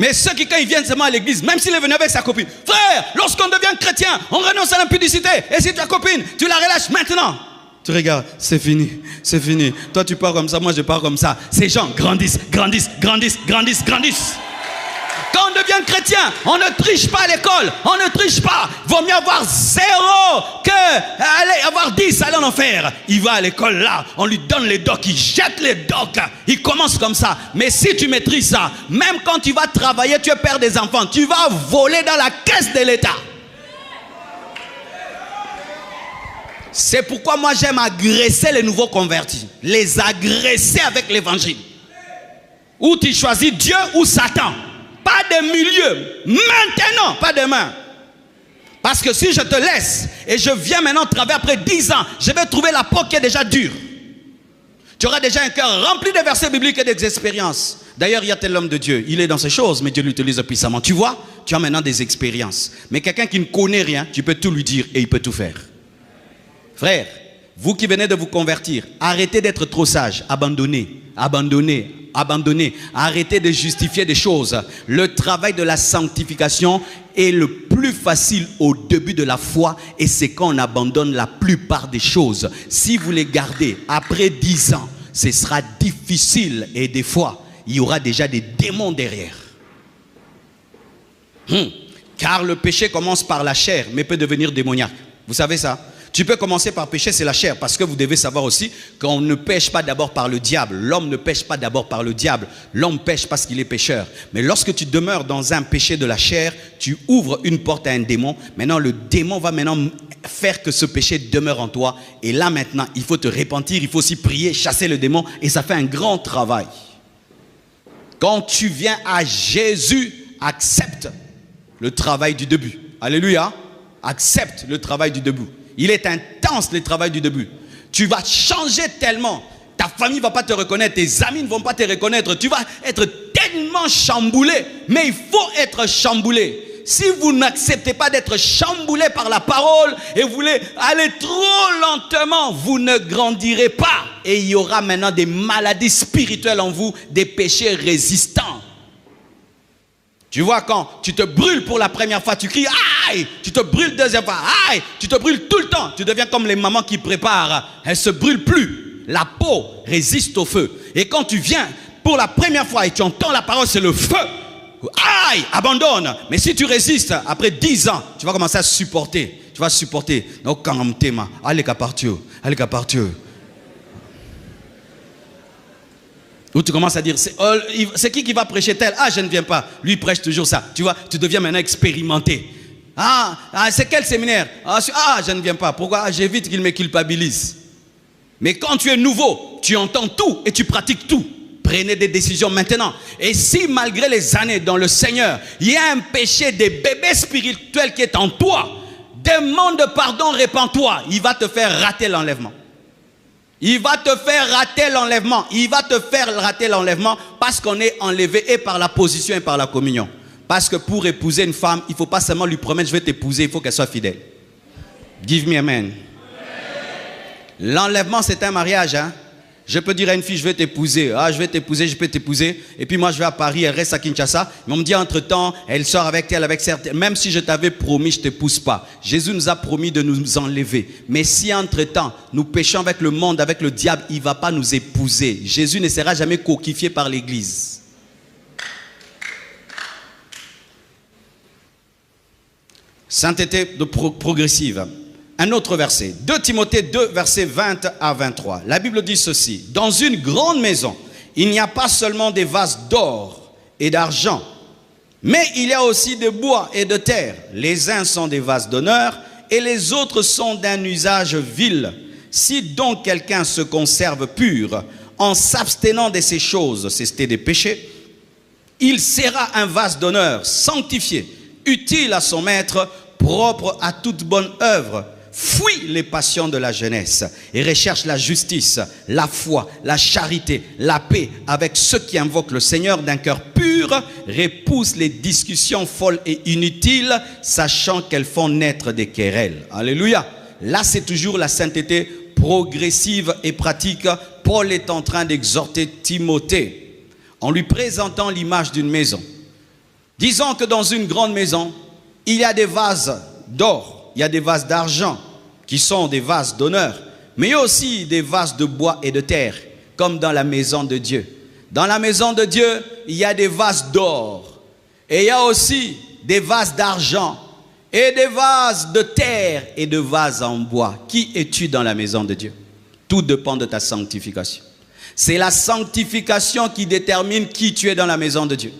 Mais ceux qui, quand ils viennent seulement à l'église, même s'il est venu avec sa copine, frère, lorsqu'on devient chrétien, on renonce à l'impudicité. Et si ta copine, tu la relâches maintenant. Tu regardes, c'est fini, c'est fini. Toi, tu pars comme ça, moi, je pars comme ça. Ces gens grandissent, grandissent, grandissent, grandissent, grandissent. Quand on devient chrétien, on ne triche pas à l'école, on ne triche pas. Vaut mieux avoir 0 que aller avoir 10, aller en enfer. Il va à l'école là, on lui donne les docs, il jette les docs, il commence comme ça. Mais si tu maîtrises ça, même quand tu vas travailler, tu es père des enfants, tu vas voler dans la caisse de l'État. C'est pourquoi moi j'aime agresser les nouveaux convertis, les agresser avec l'évangile. Ou tu choisis Dieu ou Satan. Pas de milieu, maintenant, pas demain. Parce que si je te laisse et je viens maintenant travailler après 10 ans, je vais trouver la peau qui est déjà dure. Tu auras déjà un cœur rempli de versets bibliques et d'expériences. D'ailleurs, il y a tel homme de Dieu, il est dans ces choses, mais Dieu l'utilise puissamment. Tu vois, tu as maintenant des expériences. Mais quelqu'un qui ne connaît rien, tu peux tout lui dire et il peut tout faire. Frère, vous qui venez de vous convertir, arrêtez d'être trop sage, abandonnez, abandonnez. Abandonner, arrêtez de justifier des choses. Le travail de la sanctification est le plus facile au début de la foi et c'est quand on abandonne la plupart des choses. Si vous les gardez après 10 ans, ce sera difficile et des fois, il y aura déjà des démons derrière. Car le péché commence par la chair mais peut devenir démoniaque. Vous savez ça? Tu peux commencer par pécher, c'est la chair, parce que vous devez savoir aussi qu'on ne pêche pas d'abord par le diable. L'homme ne pêche pas d'abord par le diable. L'homme pêche parce qu'il est pécheur. Mais lorsque tu demeures dans un péché de la chair, tu ouvres une porte à un démon. Maintenant, le démon va maintenant faire que ce péché demeure en toi. Et là maintenant, il faut te repentir, il faut aussi prier, chasser le démon. Et ça fait un grand travail. Quand tu viens à Jésus, accepte le travail du début. Alléluia. Accepte le travail du début. Il est intense le travail du début. Tu vas changer tellement. Ta famille ne va pas te reconnaître. Tes amis ne vont pas te reconnaître. Tu vas être tellement chamboulé. Mais il faut être chamboulé. Si vous n'acceptez pas d'être chamboulé par la parole et vous voulez aller trop lentement, vous ne grandirez pas. Et il y aura maintenant des maladies spirituelles en vous, des péchés résistants. Tu vois, quand tu te brûles pour la première fois, tu cries « Aïe !» Tu te brûles deuxième fois « Aïe !» Tu te brûles tout le temps. Tu deviens comme les mamans qui préparent. Elles ne se brûlent plus. La peau résiste au feu. Et quand tu viens pour la première fois et tu entends la parole, c'est le feu. Aïe ! Abandonne. Mais si tu résistes, après 10 ans, tu vas commencer à supporter. Tu vas supporter. Donc, quand on t'aime, allez qu'à partir. Allez qu'à partir. Où tu commences à dire, c'est qui va prêcher tel? Ah, je ne viens pas. Lui prêche toujours ça. Tu vois, tu deviens maintenant expérimenté. C'est quel séminaire? Je ne viens pas. Pourquoi? J'évite qu'il me culpabilise. Mais quand tu es nouveau, tu entends tout et tu pratiques tout. Prenez des décisions maintenant. Et si malgré les années dans le Seigneur, il y a un péché des bébés spirituels qui est en toi, demande pardon, répands-toi. Il va te faire rater l'enlèvement. Il va te faire rater l'enlèvement. Il va te faire rater l'enlèvement parce qu'on est enlevé et par la position et par la communion. Parce que pour épouser une femme, il ne faut pas seulement lui promettre je vais t'épouser, il faut qu'elle soit fidèle. Give me amen. L'enlèvement, c'est un mariage. Je peux dire à une fille, je vais t'épouser. Je vais t'épouser, je peux t'épouser. Et puis moi, je vais à Paris, elle reste à Kinshasa. Mais on me dit, entre-temps, elle sort avec elle, avec certaines. Même si je t'avais promis, je ne t'épouse pas. Jésus nous a promis de nous enlever. Mais si entre-temps, nous péchons avec le monde, avec le diable, il ne va pas nous épouser. Jésus ne sera jamais coquifié par l'Église. Sainteté progressive. Un autre verset, 2 Timothée 2, versets 20 à 23. La Bible dit ceci, dans une grande maison, il n'y a pas seulement des vases d'or et d'argent, mais il y a aussi de bois et de terre. Les uns sont des vases d'honneur et les autres sont d'un usage vil. Si donc quelqu'un se conserve pur en s'abstenant de ces choses, c'est des péchés, il sera un vase d'honneur, sanctifié, utile à son maître, propre à toute bonne œuvre. Fuis les passions de la jeunesse et recherche la justice, la foi, la charité, la paix avec ceux qui invoquent le Seigneur d'un cœur pur. Repousse les discussions folles et inutiles, sachant qu'elles font naître des querelles. Alléluia. Là, c'est toujours la sainteté progressive et pratique. Paul est en train d'exhorter Timothée en lui présentant l'image d'une maison. Disons que dans une grande maison, il y a des vases d'or, il y a des vases d'argent, qui sont des vases d'honneur, mais il y a aussi des vases de bois et de terre, comme dans la maison de Dieu. Dans la maison de Dieu, il y a des vases d'or, et il y a aussi des vases d'argent, et des vases de terre, et de vases en bois. Qui es-tu dans la maison de Dieu? Tout dépend de ta sanctification. C'est la sanctification qui détermine qui tu es dans la maison de Dieu.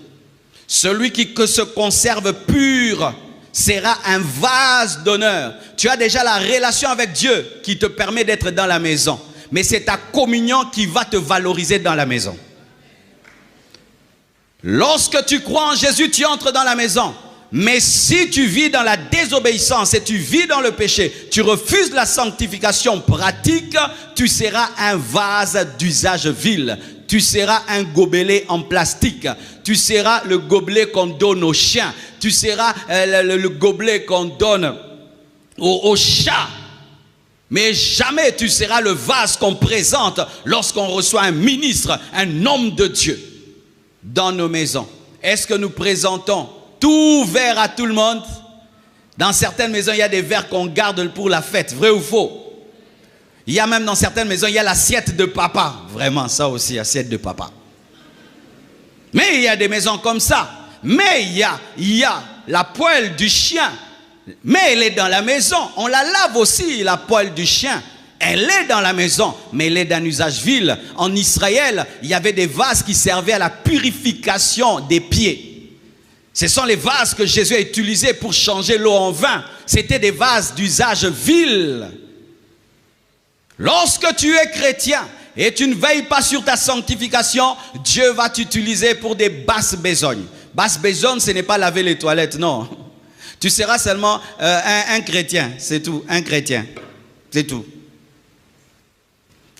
Celui qui se conserve pur sera un vase d'honneur. Tu as déjà la relation avec Dieu qui te permet d'être dans la maison. Mais c'est ta communion qui va te valoriser dans la maison. Lorsque tu crois en Jésus, tu entres dans la maison. Mais si tu vis dans la désobéissance et tu vis dans le péché, tu refuses la sanctification pratique, tu seras un vase d'usage vil. Tu seras un gobelet en plastique. Tu seras le gobelet qu'on donne aux chiens. Tu seras le gobelet qu'on donne aux chats. Mais jamais tu seras le vase qu'on présente lorsqu'on reçoit un ministre, un homme de Dieu dans nos maisons. Est-ce que nous présentons tout verre à tout le monde? Dans certaines maisons, il y a des verres qu'on garde pour la fête. Vrai ou faux? Il y a même dans certaines maisons, il y a l'assiette de papa. Vraiment, ça aussi, assiette de papa. Mais il y a des maisons comme ça. Mais il y a la poêle du chien. Mais elle est dans la maison. On la lave aussi, la poêle du chien. Elle est dans la maison, mais elle est d'un usage vil. En Israël, il y avait des vases qui servaient à la purification des pieds. Ce sont les vases que Jésus a utilisés pour changer l'eau en vin. C'était des vases d'usage vil. Lorsque tu es chrétien et tu ne veilles pas sur ta sanctification, Dieu va t'utiliser pour des basses besognes. Basse besogne, ce n'est pas laver les toilettes, non. Tu seras seulement un chrétien, c'est tout, un chrétien, c'est tout.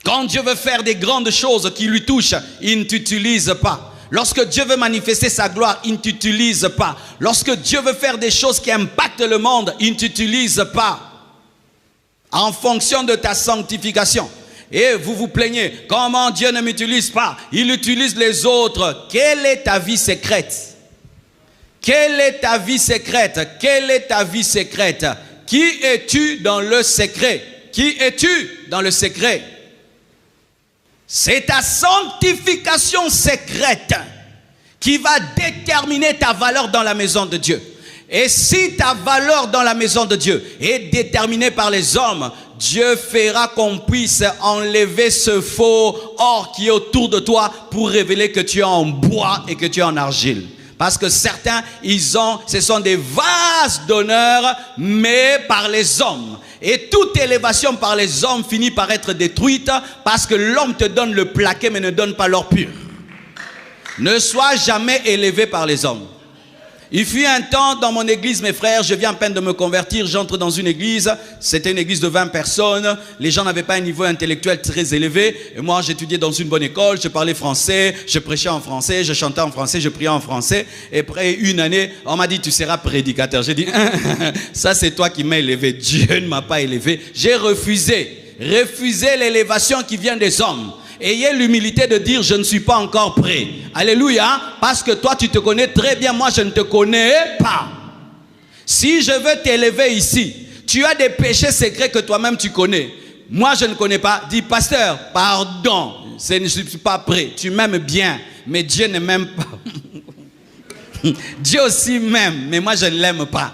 Quand Dieu veut faire des grandes choses qui lui touchent, il ne t'utilise pas. Lorsque Dieu veut manifester sa gloire, il ne t'utilise pas. Lorsque Dieu veut faire des choses qui impactent le monde, il ne t'utilise pas. En fonction de ta sanctification. Et vous vous plaignez, comment Dieu ne m'utilise pas? Il utilise les autres. Quelle est ta vie secrète? Quelle est ta vie secrète? Quelle est ta vie secrète? Qui es-tu dans le secret? Qui es-tu dans le secret? C'est ta sanctification secrète qui va déterminer ta valeur dans la maison de Dieu. Et si ta valeur dans la maison de Dieu est déterminée par les hommes, Dieu fera qu'on puisse enlever ce faux or qui est autour de toi pour révéler que tu es en bois et que tu es en argile. Parce que certains, ce sont des vases d'honneur, mais par les hommes. Et toute élévation par les hommes finit par être détruite parce que l'homme te donne le plaqué mais ne donne pas l'or pur. Ne sois jamais élevé par les hommes. Il fut un temps dans mon église, mes frères, je viens à peine de me convertir, j'entre dans une église, c'était une église de 20 personnes, les gens n'avaient pas un niveau intellectuel très élevé, et moi j'étudiais dans une bonne école, je parlais français, je prêchais en français, je chantais en français, je priais en français, et après une année, on m'a dit tu seras prédicateur. J'ai dit, ça c'est toi qui m'as élevé, Dieu ne m'a pas élevé, j'ai refusé l'élévation qui vient des hommes. Ayez l'humilité de dire je ne suis pas encore prêt. Alléluia. Parce que toi tu te connais très bien, moi je ne te connais pas. Si je veux t'élever ici, tu as des péchés secrets que toi-même tu connais. Moi je ne connais pas. Dis pasteur, pardon, je ne suis pas prêt. Tu m'aimes bien, mais Dieu ne m'aime pas. Dieu aussi m'aime, mais moi je ne l'aime pas.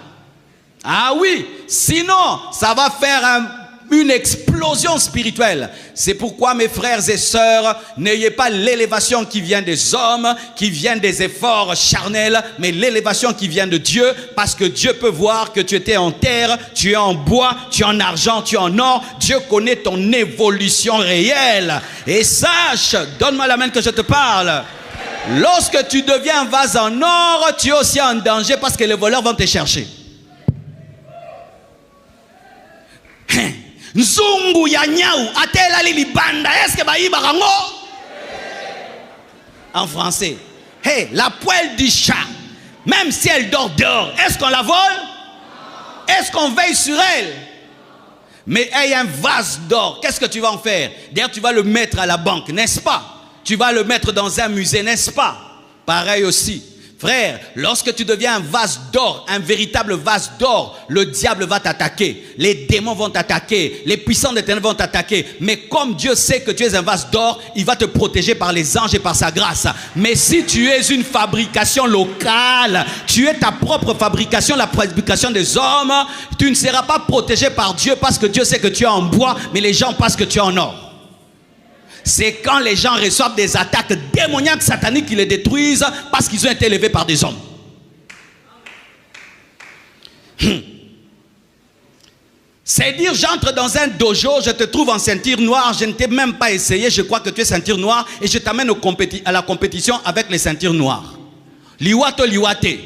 Ah oui, sinon ça va faire une explosion spirituelle. C'est pourquoi mes frères et sœurs, n'ayez pas l'élévation qui vient des hommes, qui vient des efforts charnels, mais l'élévation qui vient de Dieu, parce que Dieu peut voir que tu étais en terre, tu es en bois, tu es en argent, tu es en or. Dieu connaît ton évolution réelle. Et sache, donne-moi la main que je te parle. Lorsque tu deviens un vase en or, tu es aussi en danger parce que les voleurs vont te chercher. Nzungu ya nyau atela libanda est-ce que baïba rango en français. Hey, la poêle du chat, même si elle dort dehors, est-ce qu'on la vole? Est-ce qu'on veille sur elle? Mais elle a un vase d'or, qu'est-ce que tu vas en faire? D'ailleurs tu vas le mettre à la banque, n'est-ce pas? Tu vas le mettre dans un musée, n'est-ce pas? Pareil aussi, Frère, lorsque tu deviens un vase d'or, un véritable vase d'or, le diable va t'attaquer, les démons vont t'attaquer, les puissants des ténèbres vont t'attaquer. Mais comme Dieu sait que tu es un vase d'or, il va te protéger par les anges et par sa grâce. Mais si tu es une fabrication locale, tu es ta propre fabrication, la fabrication des hommes, tu ne seras pas protégé par Dieu parce que Dieu sait que tu es en bois, mais les gens pensent que tu es en or. C'est quand les gens reçoivent des attaques démoniaques, sataniques, qui les détruisent parce qu'ils ont été élevés par des hommes. C'est dire, j'entre dans un dojo, je te trouve en ceinture noire, je ne t'ai même pas essayé, je crois que tu es ceinture noire et je t'amène à la compétition avec les ceintures noires. Liwato liwate.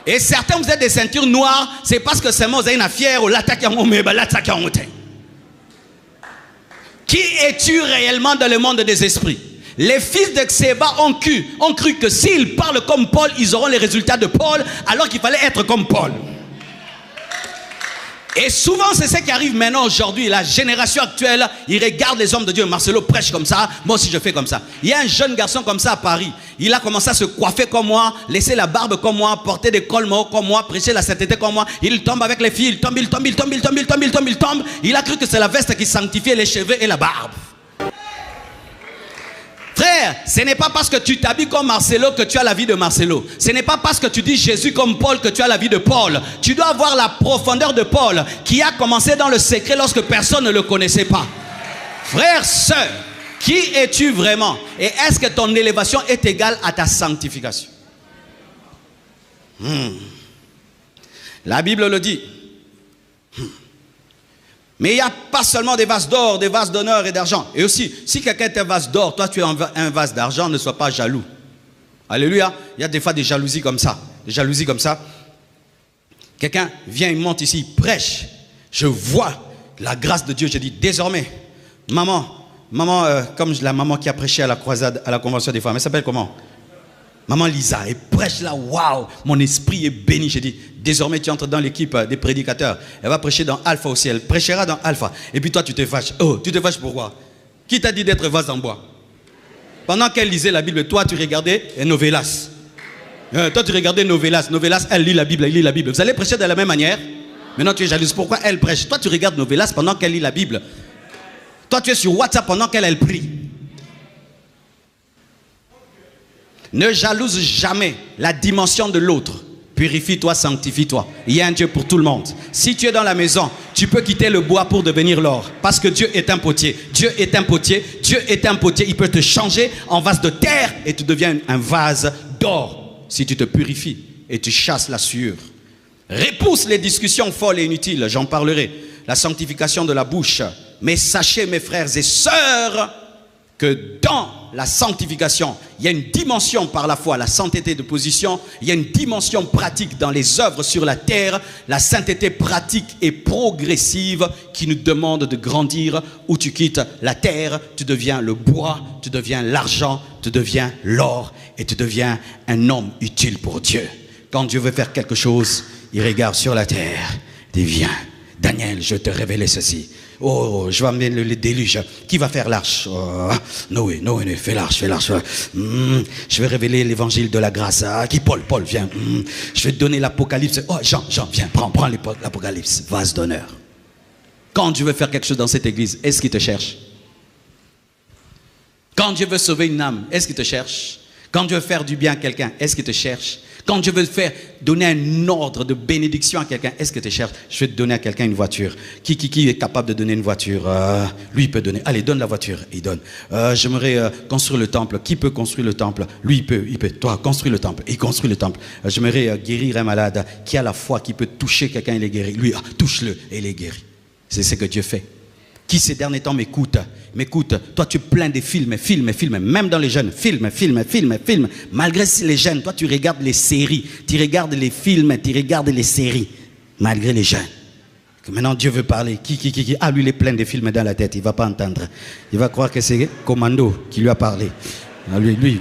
Et certains, vous êtes des ceintures noires, c'est parce que seulement vous avez une fière ou l'attaque en meba, l'attaque en montée. Qui es-tu réellement dans le monde des esprits? Les fils de Xéba ont cru que s'ils parlent comme Paul, ils auront les résultats de Paul, alors qu'il fallait être comme Paul. Et souvent, c'est ce qui arrive maintenant aujourd'hui. La génération actuelle, ils regardent les hommes de Dieu. Marcelo prêche comme ça, moi aussi je fais comme ça. Il y a un jeune garçon comme ça à Paris. Il a commencé à se coiffer comme moi, laisser la barbe comme moi, porter des colmos comme moi, prêcher la sainteté comme moi. Il tombe avec les filles, il tombe. Il a cru que c'est la veste qui sanctifiait les cheveux et la barbe. Frère, ce n'est pas parce que tu t'habilles comme Marcelo que tu as la vie de Marcelo. Ce n'est pas parce que tu dis Jésus comme Paul que tu as la vie de Paul. Tu dois avoir la profondeur de Paul qui a commencé dans le secret lorsque personne ne le connaissait pas. Frère, sœur, qui es-tu vraiment? Et est-ce que ton élévation est égale à ta sanctification? La Bible le dit. Mais il n'y a pas seulement des vases d'or, des vases d'honneur et d'argent. Et aussi, si quelqu'un est un vase d'or, toi tu es un vase d'argent, ne sois pas jaloux. Alléluia. Il y a des fois des jalousies comme ça. Des jalousies comme ça. Quelqu'un vient, il monte ici, il prêche. Je vois la grâce de Dieu. Je dis, désormais, maman, comme la maman qui a prêché à la croisade, à la convention des femmes, elle s'appelle comment? Maman Lisa, elle prêche là, waouh, mon esprit est béni. J'ai dit, désormais tu entres dans l'équipe des prédicateurs. Elle va prêcher dans Alpha aussi, elle prêchera dans Alpha. Et puis toi tu te fâches. Oh, tu te fâches pourquoi? Qui t'a dit d'être vase en bois? Pendant qu'elle lisait la Bible, toi tu regardais Novelas. Toi tu regardais Novelas. Novelas, elle lit la Bible, elle lit la Bible. Vous allez prêcher de la même manière? Maintenant tu es jalouse. Pourquoi elle prêche? Toi tu regardes Novelas pendant qu'elle lit la Bible. Toi tu es sur WhatsApp pendant qu'elle prie. Ne jalouse jamais la dimension de l'autre. Purifie-toi, sanctifie-toi. Il y a un Dieu pour tout le monde. Si tu es dans la maison, tu peux quitter le bois pour devenir l'or. Parce que Dieu est un potier. Dieu est un potier. Dieu est un potier. Il peut te changer en vase de terre et tu deviens un vase d'or. Si tu te purifies et tu chasses la sueur. Repousse les discussions folles et inutiles. J'en parlerai. La sanctification de la bouche. Mais sachez, mes frères et sœurs, que dans la sanctification, il y a une dimension par la foi, la sainteté de position, il y a une dimension pratique dans les œuvres sur la terre, la sainteté pratique et progressive qui nous demande de grandir. Où tu quittes la terre, tu deviens le bois, tu deviens l'argent, tu deviens l'or et tu deviens un homme utile pour Dieu. Quand Dieu veut faire quelque chose, il regarde sur la terre, il dit viens, Daniel, je te révéler ceci. Oh, je vais amener le déluge. Qui va faire l'arche? Oh, Noé, fais l'arche. Je vais révéler l'évangile de la grâce. Qui? Paul, viens. Je vais te donner l'apocalypse. Oh, Jean, viens, prends l'apocalypse. Vase d'honneur. Quand Dieu veut faire quelque chose dans cette église, est-ce qu'il te cherche? Quand Dieu veut sauver une âme, est-ce qu'il te cherche? Quand Dieu veut faire du bien à quelqu'un, est-ce qu'il te cherche? Quand Dieu veut donner un ordre de bénédiction à quelqu'un, est-ce que tu cherches? Je vais te donner à quelqu'un une voiture. Qui est capable de donner une voiture? Lui, il peut donner. Allez, donne la voiture. Il donne. J'aimerais construire le temple. Qui peut construire le temple? Lui, il peut. Toi, construis le temple. Il construit le temple. J'aimerais guérir un malade qui a la foi, qui peut toucher quelqu'un et les guérir. Lui, touche-le et il est guéri. C'est ce que Dieu fait. Qui ces derniers temps m'écoute? Toi tu es plein de films, même dans les jeunes, films. Malgré les jeunes, toi tu regardes les séries, tu regardes les films, tu regardes les séries, malgré les jeunes. Maintenant Dieu veut parler. Qui? Ah, lui il est plein de films dans la tête, il ne va pas entendre. Il va croire que c'est Commando qui lui a parlé. Ah, lui.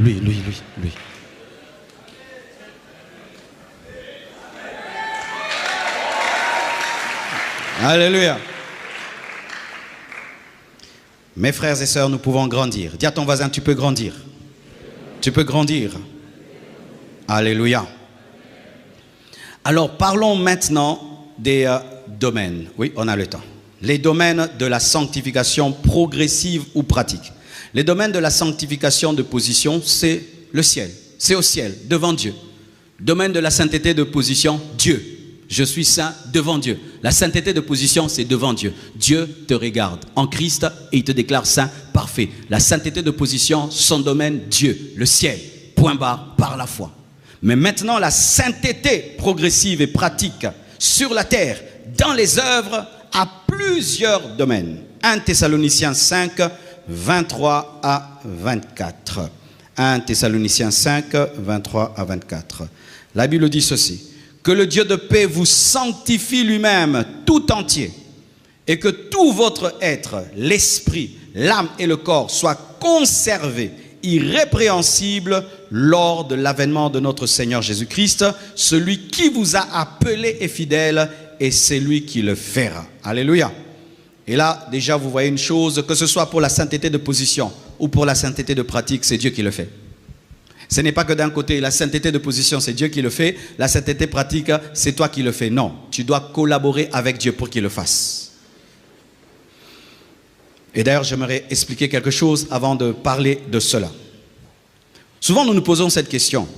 Alléluia. Mes frères et sœurs, nous pouvons grandir. Dis à ton voisin, tu peux grandir. Tu peux grandir. Alléluia. Alors parlons maintenant des domaines. Oui, on a le temps. Les domaines de la sanctification progressive ou pratique. Les domaines de la sanctification de position, c'est le ciel. C'est au ciel, devant Dieu. Domaine de la sainteté de position, Dieu. Je suis saint devant Dieu. La sainteté de position, c'est devant Dieu. Dieu te regarde en Christ et il te déclare saint, parfait. La sainteté de position, son domaine, Dieu, le ciel, point barre, par la foi. Mais maintenant, la sainteté progressive et pratique sur la terre, dans les œuvres, a plusieurs domaines. 1 Thessaloniciens 5, 23 à 24. 1 Thessaloniciens 5, 23 à 24. La Bible dit ceci. Que le Dieu de paix vous sanctifie lui-même tout entier et que tout votre être, l'esprit, l'âme et le corps soient conservés irrépréhensibles lors de l'avènement de notre Seigneur Jésus-Christ. Celui qui vous a appelé est fidèle et c'est lui qui le fera. Alléluia. Et là, déjà, vous voyez une chose, que ce soit pour la sainteté de position ou pour la sainteté de pratique, c'est Dieu qui le fait. Ce n'est pas que d'un côté, la sainteté de position, c'est Dieu qui le fait. La sainteté pratique, c'est toi qui le fais. Non, tu dois collaborer avec Dieu pour qu'il le fasse. Et d'ailleurs, j'aimerais expliquer quelque chose avant de parler de cela. Souvent, nous nous posons cette question.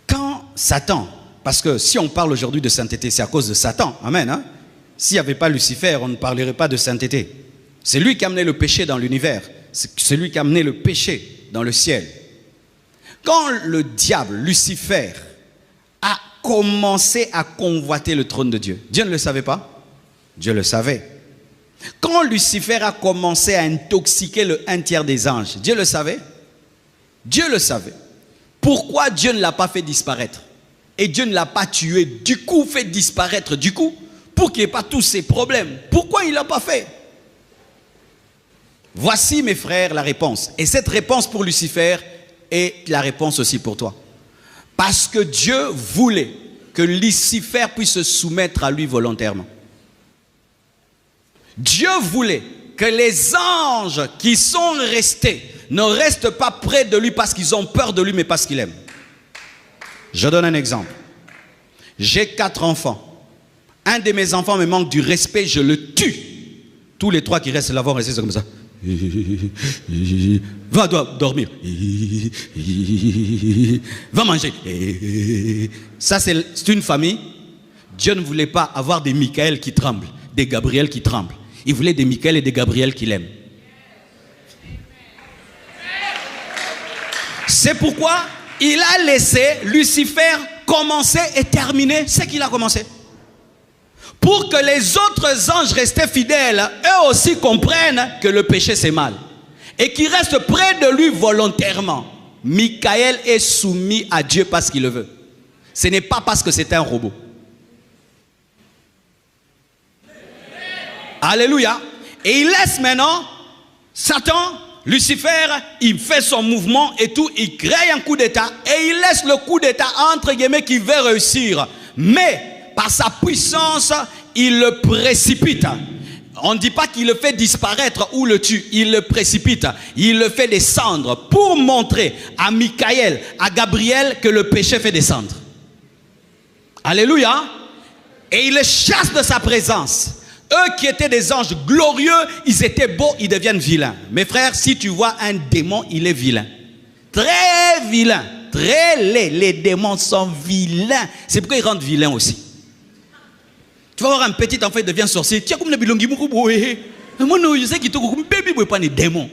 Quand Satan, parce que si on parle aujourd'hui de sainteté, c'est à cause de Satan. Amen. Hein? S'il n'y avait pas Lucifer, on ne parlerait pas de sainteté. C'est lui qui a amené le péché dans l'univers. C'est lui qui a amené le péché dans le ciel. Quand le diable, Lucifer, a commencé à convoiter le trône de Dieu, Dieu ne le savait pas? Dieu le savait. Quand Lucifer a commencé à intoxiquer le 1/3 des anges, Dieu le savait? Dieu le savait. Pourquoi Dieu ne l'a pas fait disparaître? Et Dieu ne l'a pas tué, du coup fait disparaître, du coup, pour qu'il n'y ait pas tous ces problèmes. Pourquoi il ne l'a pas fait? Voici, mes frères, la réponse. Et cette réponse pour Lucifer est la réponse aussi pour toi. Parce que Dieu voulait que Lucifer puisse se soumettre à lui volontairement. Dieu voulait que les anges qui sont restés ne restent pas près de lui parce qu'ils ont peur de lui, mais parce qu'il aime. Je donne un exemple. J'ai 4 enfants. Un de mes enfants me manque du respect, je le tue. Tous les 3 qui restent là vont rester comme ça. Va dormir. Va manger. Ça, c'est une famille. Dieu ne voulait pas avoir des Michael qui tremblent, des Gabriel qui tremblent. Il voulait des Michael et des Gabriel qui l'aiment. C'est pourquoi il a laissé Lucifer commencer et terminer ce qu'il a commencé. Pour que les autres anges restés fidèles, eux aussi comprennent que le péché c'est mal. Et qu'ils restent près de lui volontairement. Michael est soumis à Dieu parce qu'il le veut. Ce n'est pas parce que c'est un robot. Alléluia. Et il laisse maintenant Satan, Lucifer, il fait son mouvement et tout, il crée un coup d'état et il laisse le coup d'état entre guillemets qui veut réussir. Mais par sa puissance, il le précipite. On ne dit pas qu'il le fait disparaître ou le tue, il le précipite. Il le fait descendre pour montrer à Michael, à Gabriel que le péché fait descendre. Alléluia. Et il les chasse de sa présence. Eux qui étaient des anges glorieux, ils étaient beaux, ils deviennent vilains. Mes frères, si tu vois un démon, il est vilain. Très vilain, très laid. Les démons sont vilains. C'est pourquoi ils rendent vilains aussi. Tu vas voir un petit enfant, il devient sorcier. Tu as comme le bilongi moukouboué. Moi, je sais qu'il te dit baby, vous pas des démons.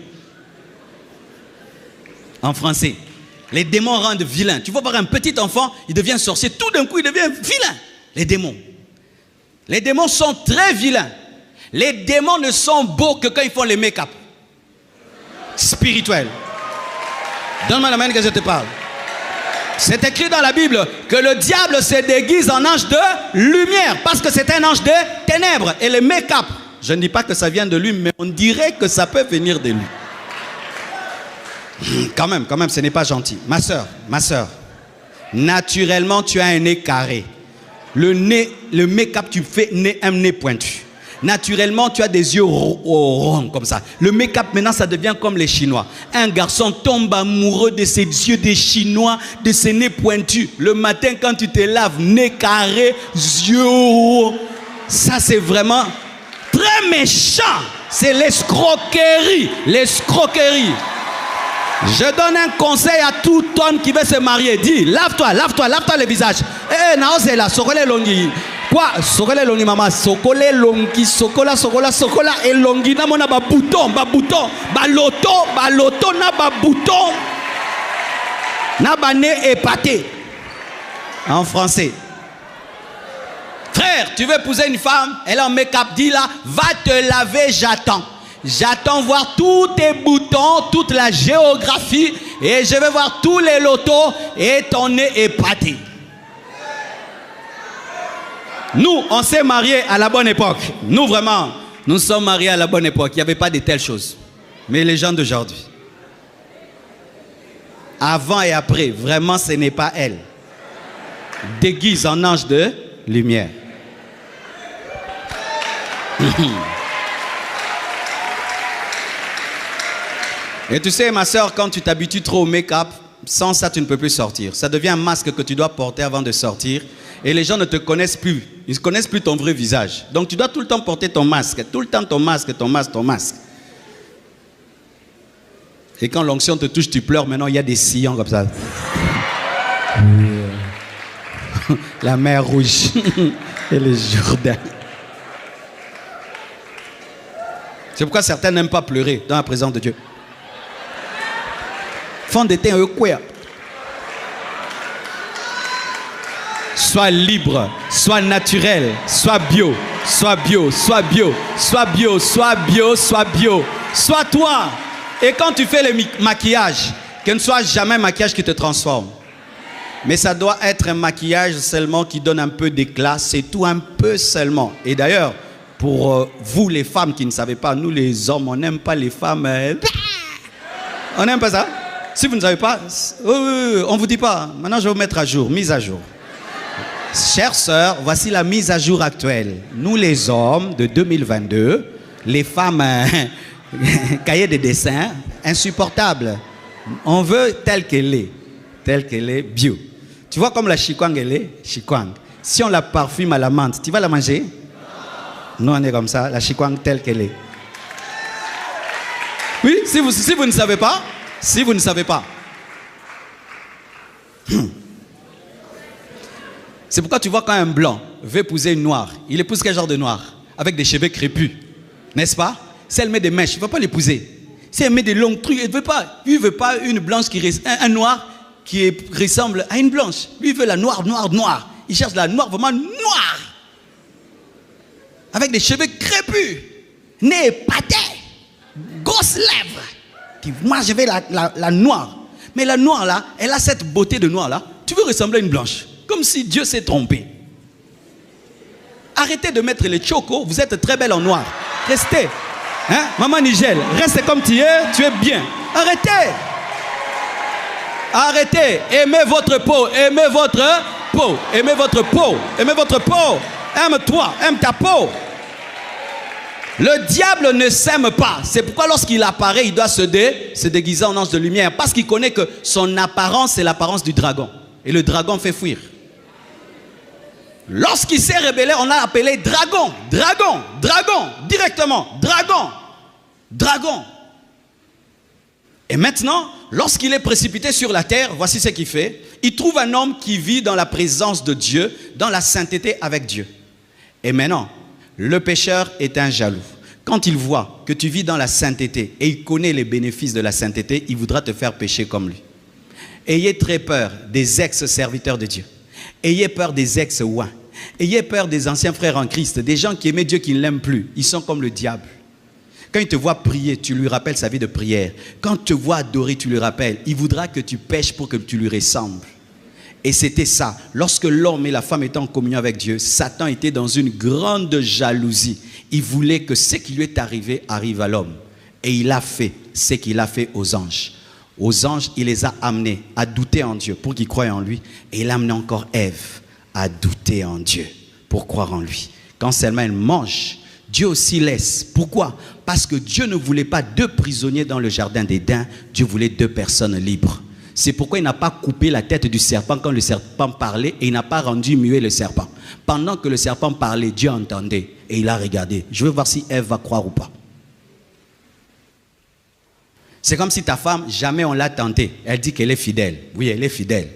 En français, les démons rendent vilains. Tu vas voir un petit enfant, il devient sorcier. Tout d'un coup, il devient vilain. Les démons. Les démons sont très vilains. Les démons ne sont beaux que quand ils font les make-up. Spirituels. Donne-moi la main que je te parle. C'est écrit dans la Bible que le diable se déguise en ange de lumière parce que c'est un ange de ténèbres. Et le make-up, je ne dis pas que ça vient de lui, mais on dirait que ça peut venir de lui. Quand même, ce n'est pas gentil. Ma soeur, naturellement, tu as un nez carré. Le make-up, tu fais un nez pointu. Naturellement, tu as des yeux ronds comme ça. Le make-up, maintenant, ça devient comme les Chinois. Un garçon tombe amoureux de ses yeux des Chinois, de ses nez pointus. Le matin, quand tu te laves, nez carré, yeux... Ça, c'est vraiment très méchant. C'est l'escroquerie. L'escroquerie. Je donne un conseil à tout homme qui veut se marier. Dis, lave-toi le visage. Eh, non, c'est là, sokole longi. Quoi? Sokole longi, maman. Sokole longi, sokola, et longi. Na mona ba bouton, ba loto, na ba bouton. Na ba nez épaté. En français. Frère, tu veux épouser une femme, elle est en make-up, dis là, va te laver, j'attends. J'attends voir tous tes boutons, toute la géographie, et je vais voir tous les lotos et ton nez épaté. Nous, on s'est mariés à la bonne époque. Nous, vraiment, nous sommes mariés à la bonne époque. Il n'y avait pas de telles choses. Mais les gens d'aujourd'hui, avant et après, vraiment, ce n'est pas elle. Déguise en ange de lumière. Et tu sais, ma soeur, quand tu t'habitues trop au make-up, sans ça, tu ne peux plus sortir. Ça devient un masque que tu dois porter avant de sortir. Et les gens ne te connaissent plus. Ils ne connaissent plus ton vrai visage. Donc, tu dois tout le temps porter ton masque. Tout le temps ton masque. Et quand l'onction te touche, tu pleures. Maintenant, il y a des sillons comme ça. La mer Rouge et le Jourdain. C'est pourquoi certains n'aiment pas pleurer dans la présence de Dieu. Fond de teint, quoi? Sois libre, sois naturel, sois bio, sois bio, sois bio, sois bio, sois bio, sois bio, sois toi. Et quand tu fais le maquillage, que ne soit jamais un maquillage qui te transforme. Mais ça doit être un maquillage seulement qui donne un peu d'éclat, c'est tout, un peu seulement. Et d'ailleurs, pour vous les femmes qui ne savez pas, nous les hommes, on n'aime pas les femmes. On n'aime pas ça. Si vous ne savez pas, on ne vous dit pas. Maintenant, je vais vous mettre à jour, mise à jour. Chères sœurs, voici la mise à jour actuelle. Nous les hommes de 2022, les femmes, cahiers de dessin, insupportables. On veut telle qu'elle est, bio. Tu vois comme la chikwang elle est, chikwang. Si on la parfume à la menthe, tu vas la manger? Nous on est comme ça, la chikwang telle qu'elle est. Oui, si vous ne savez pas, c'est pourquoi tu vois quand un blanc veut épouser une noire, il épouse quel genre de noir? Avec des cheveux crépus, n'est-ce pas? Si elle met des mèches, il ne va pas l'épouser. Si elle met des longs trucs, il ne veut pas une blanche un noir qui ressemble à une blanche. Lui, il veut la noire. Il cherche la noire, vraiment noire. Avec des cheveux crépus, nez épaté, grosses lèvres. Moi, je veux la noire. Mais la noire, là, elle a cette beauté de noir, là. Tu veux ressembler à une blanche. Comme si Dieu s'est trompé. Arrêtez de mettre les chocos. Vous êtes très belle en noir. Restez. Hein? Maman Nigel, reste comme tu es bien. Arrêtez. Arrêtez. Aimez votre peau. Aimez votre peau. Aimez votre peau. Aimez votre peau. Aime-toi. Aime ta peau. Le diable ne s'aime pas. C'est pourquoi lorsqu'il apparaît, il doit se déguiser en ange de lumière. Parce qu'il connaît que son apparence, c'est l'apparence du dragon. Et le dragon fait fuir. Lorsqu'il s'est rebellé, on l'a appelé dragon. Directement. Dragon. Et maintenant, lorsqu'il est précipité sur la terre, voici ce qu'il fait. Il trouve un homme qui vit dans la présence de Dieu, dans la sainteté avec Dieu. Et maintenant, le pécheur est un jaloux. Quand il voit que tu vis dans la sainteté et il connaît les bénéfices de la sainteté, il voudra te faire pécher comme lui. Ayez très peur des ex-serviteurs de Dieu. Ayez peur des ex-ouins. Ayez peur des anciens frères en Christ, des gens qui aimaient Dieu qui ne l'aiment plus. Ils sont comme le diable. Quand il te voit prier, tu lui rappelles sa vie de prière. Quand il te voit adorer, tu lui rappelles. Il voudra que tu pêches pour que tu lui ressembles. Et c'était ça. Lorsque l'homme et la femme étaient en communion avec Dieu, Satan était dans une grande jalousie. Il voulait que ce qui lui est arrivé arrive à l'homme. Et il a fait ce qu'il a fait aux anges. Aux anges, il les a amenés à douter en Dieu pour qu'ils croient en lui. Et il a amené encore Ève à douter en Dieu pour croire en lui. Quand seulement elle mange Dieu aussi laisse. Pourquoi? Parce que Dieu ne voulait pas 2 prisonniers dans le jardin d'Éden. Dieu voulait 2 personnes libres. C'est pourquoi il n'a pas coupé la tête du serpent quand le serpent parlait et il n'a pas rendu muet le serpent. Pendant que le serpent parlait, Dieu entendait et il a regardé. Je veux voir si Ève va croire ou pas. C'est comme si ta femme, jamais on l'a tentée. Elle dit qu'elle est fidèle. Oui, elle est fidèle.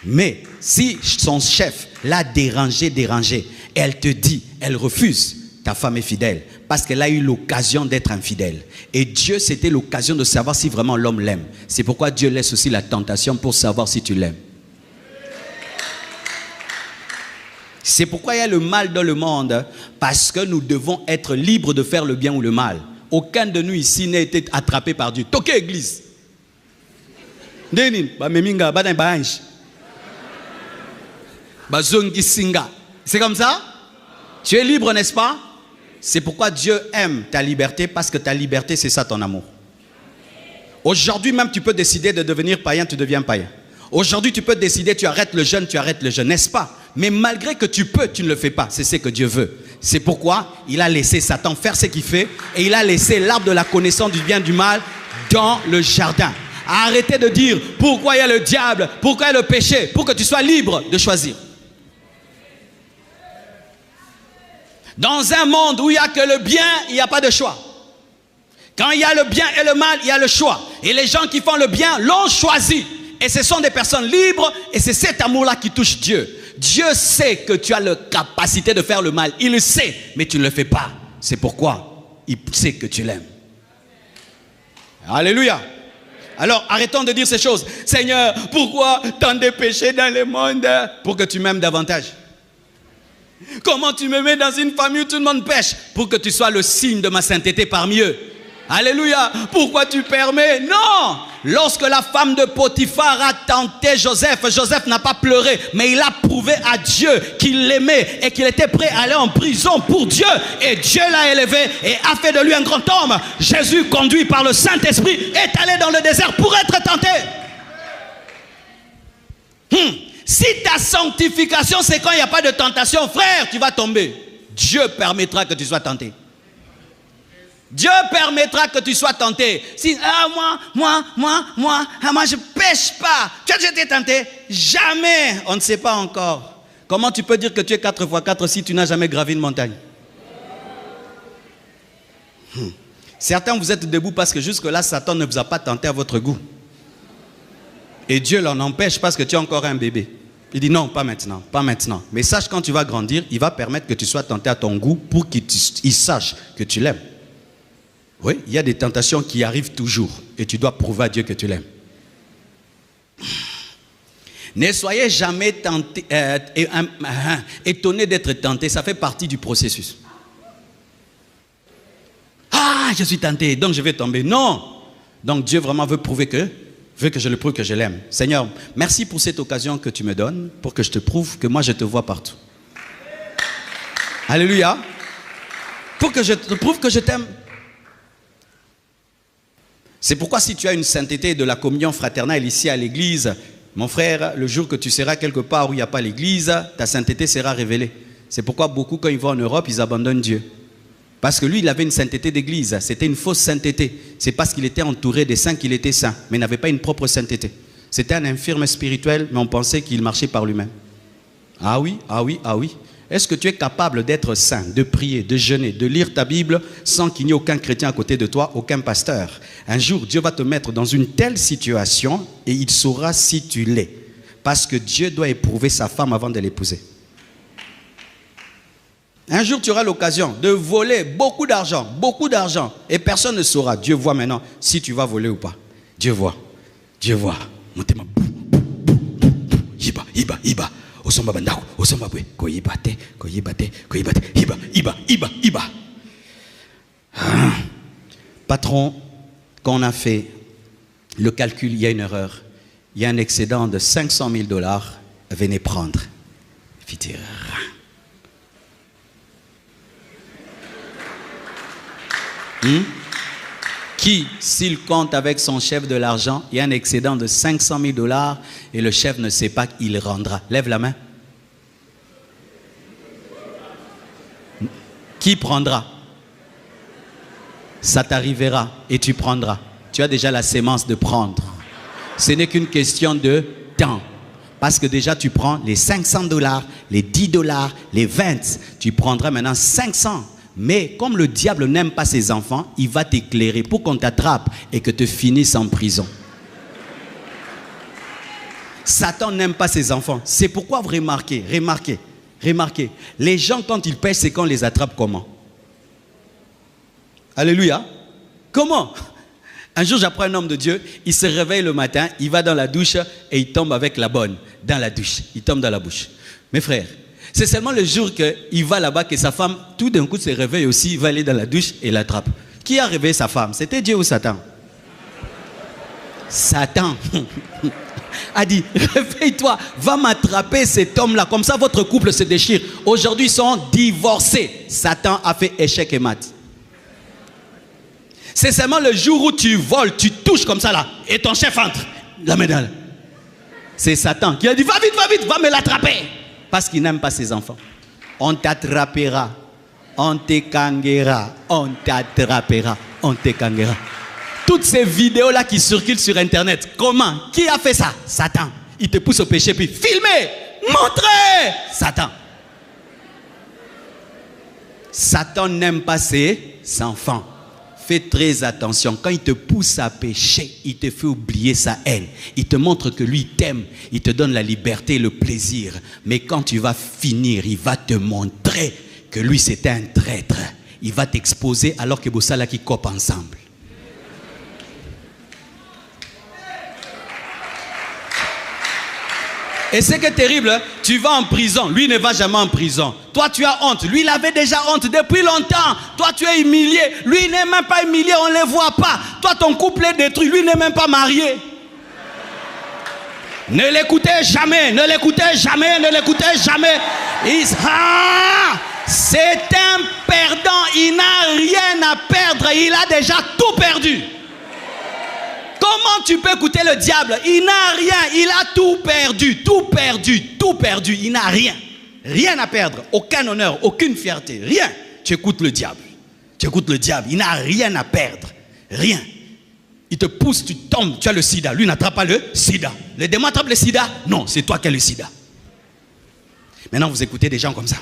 Mais si son chef l'a dérangé, et elle te dit, elle refuse, ta femme est fidèle. Parce qu'elle a eu l'occasion d'être infidèle. Et Dieu, c'était l'occasion de savoir si vraiment l'homme l'aime. C'est pourquoi Dieu laisse aussi la tentation pour savoir si tu l'aimes. C'est pourquoi il y a le mal dans le monde. Parce que nous devons être libres de faire le bien ou le mal. Aucun de nous ici n'a été attrapé par Dieu. Toquez église. C'est comme ça? Tu es libre, n'est-ce pas? C'est pourquoi Dieu aime ta liberté, parce que ta liberté, c'est ça ton amour. Aujourd'hui même, tu peux décider de devenir païen, tu deviens païen. Aujourd'hui, tu peux décider, tu arrêtes le jeûne, n'est-ce pas? Mais malgré que tu peux, tu ne le fais pas. C'est ce que Dieu veut. C'est pourquoi il a laissé Satan faire ce qu'il fait et il a laissé l'arbre de la connaissance du bien et du mal dans le jardin. Arrêtez de dire pourquoi il y a le diable, pourquoi il y a le péché, pour que tu sois libre de choisir. Dans un monde où il n'y a que le bien, il n'y a pas de choix. Quand il y a le bien et le mal, il y a le choix. Et les gens qui font le bien l'ont choisi. Et ce sont des personnes libres et c'est cet amour-là qui touche Dieu. Dieu sait que tu as la capacité de faire le mal. Il le sait, mais tu ne le fais pas. C'est pourquoi il sait que tu l'aimes. Alléluia. Alors arrêtons de dire ces choses. Seigneur, pourquoi tant de péchés dans le monde? Pour que tu m'aimes davantage. Comment tu me mets dans une famille où tout le monde pêche? Pour que tu sois le signe de ma sainteté parmi eux. Alléluia. Pourquoi tu permets? Non. Lorsque la femme de Potiphar a tenté Joseph, Joseph n'a pas pleuré, mais il a prouvé à Dieu qu'il l'aimait et qu'il était prêt à aller en prison pour Dieu. Et Dieu l'a élevé et a fait de lui un grand homme. Jésus, conduit par le Saint-Esprit, est allé dans le désert pour être tenté. Si ta sanctification, c'est quand il n'y a pas de tentation, frère, tu vas tomber. Dieu permettra que tu sois tenté. Dieu permettra que tu sois tenté. Si, moi, je pêche pas. Tu as déjà été tenté? Jamais. On ne sait pas encore. Comment tu peux dire que tu es 4 x 4 si tu n'as jamais gravi une montagne? Certains, vous êtes debout parce que jusque-là, Satan ne vous a pas tenté à votre goût. Et Dieu l'en empêche parce que tu es encore un bébé. Il dit non, pas maintenant, pas maintenant. Mais sache, quand tu vas grandir, il va permettre que tu sois tenté à ton goût pour qu'il sache que tu l'aimes. Oui, il y a des tentations qui arrivent toujours et tu dois prouver à Dieu que tu l'aimes. Ne soyez jamais tenté, étonné d'être tenté, ça fait partie du processus. Ah, je suis tenté, donc je vais tomber. Non. Donc Dieu vraiment veut que je le prouve que je l'aime. Seigneur, merci pour cette occasion que tu me donnes pour que je te prouve que moi je te vois partout. Alléluia. Pour que je te prouve que je t'aime. C'est pourquoi si tu as une sainteté de la communion fraternelle ici à l'église, mon frère, le jour que tu seras quelque part où il n'y a pas l'église, ta sainteté sera révélée. C'est pourquoi beaucoup, quand ils vont en Europe, ils abandonnent Dieu. Parce que lui, il avait une sainteté d'église. C'était une fausse sainteté. C'est parce qu'il était entouré des saints qu'il était saint, mais il n'avait pas une propre sainteté. C'était un infirme spirituel, mais on pensait qu'il marchait par lui-même. Ah oui, ah oui, ah oui. Est-ce que tu es capable d'être saint, de prier, de jeûner, de lire ta Bible sans qu'il n'y ait aucun chrétien à côté de toi, aucun pasteur? Un jour, Dieu va te mettre dans une telle situation et il saura si tu l'es. Parce que Dieu doit éprouver sa femme avant de l'épouser. Un jour, tu auras l'occasion de voler beaucoup d'argent, et personne ne saura. Dieu voit maintenant si tu vas voler ou pas. Dieu voit. Dieu voit. Iba. Osomba bandako, osomba bwe, koyibate, iba. Patron, quand on a fait le calcul, il y a une erreur. Il y a un excédent de 500 000 $. Venez prendre. Qui, s'il compte avec son chef de l'argent, il y a un excédent de 500 000 $ et le chef ne sait pas qu'il rendra. Lève la main. Qui prendra? Ça t'arrivera et tu prendras. Tu as déjà la sémence de prendre. Ce n'est qu'une question de temps. Parce que déjà tu prends les $500, les $10, les 20. Tu prendras maintenant 500. Mais comme le diable n'aime pas ses enfants, il va t'éclairer pour qu'on t'attrape et que tu finisses en prison. Satan n'aime pas ses enfants. C'est pourquoi vous remarquez. Les gens quand ils pêchent, c'est qu'on les attrape comment? Alléluia. Comment? Un jour, j'apprends un homme de Dieu, il se réveille le matin, il va dans la douche et il tombe avec la bonne. Dans la douche, il tombe dans la bouche. Mes frères, c'est seulement le jour qu'il va là-bas que sa femme, tout d'un coup, se réveille aussi, il va aller dans la douche et l'attrape. Qui a réveillé sa femme? C'était Dieu ou Satan? Satan a dit, réveille-toi, va m'attraper cet homme-là. Comme ça, votre couple se déchire. Aujourd'hui, ils sont divorcés. Satan a fait échec et mat. C'est seulement le jour où tu voles, tu touches comme ça là, et ton chef entre. La médaille. C'est Satan qui a dit, va vite, va me l'attraper. Parce qu'il n'aime pas ses enfants. On t'attrapera, on te kanguera, on t'attrapera, on te kanguera. Toutes ces vidéos-là qui circulent sur Internet, comment? Qui a fait ça? Satan. Il te pousse au péché, puis filmez, montrez. Satan. Satan n'aime pas ses enfants. Fais très attention. Quand il te pousse à pécher, il te fait oublier sa haine. Il te montre que lui t'aime. Il te donne la liberté et le plaisir. Mais quand tu vas finir, il va te montrer que lui c'est un traître. Il va t'exposer alors que Bossala qui copent ensemble. Et c'est que terrible, tu vas en prison, lui ne va jamais en prison. Toi tu as honte, lui il avait déjà honte depuis longtemps. Toi tu es humilié, lui il n'est même pas humilié, on ne le voit pas. Toi ton couple est détruit, lui n'est même pas marié. Ne l'écoutez jamais, ne l'écoutez jamais, ne l'écoutez jamais. C'est un perdant, il n'a rien à perdre, il a déjà tout perdu. Comment tu peux écouter le diable? Il n'a rien, il a tout perdu, il n'a rien. Rien à perdre, aucun honneur, aucune fierté, rien. Tu écoutes le diable, il n'a rien à perdre, rien. Il te pousse, tu tombes, tu as le sida. Lui n'attrape pas le sida. Le démon attrape le sida? Non, c'est toi qui as le sida. Maintenant vous écoutez des gens comme ça.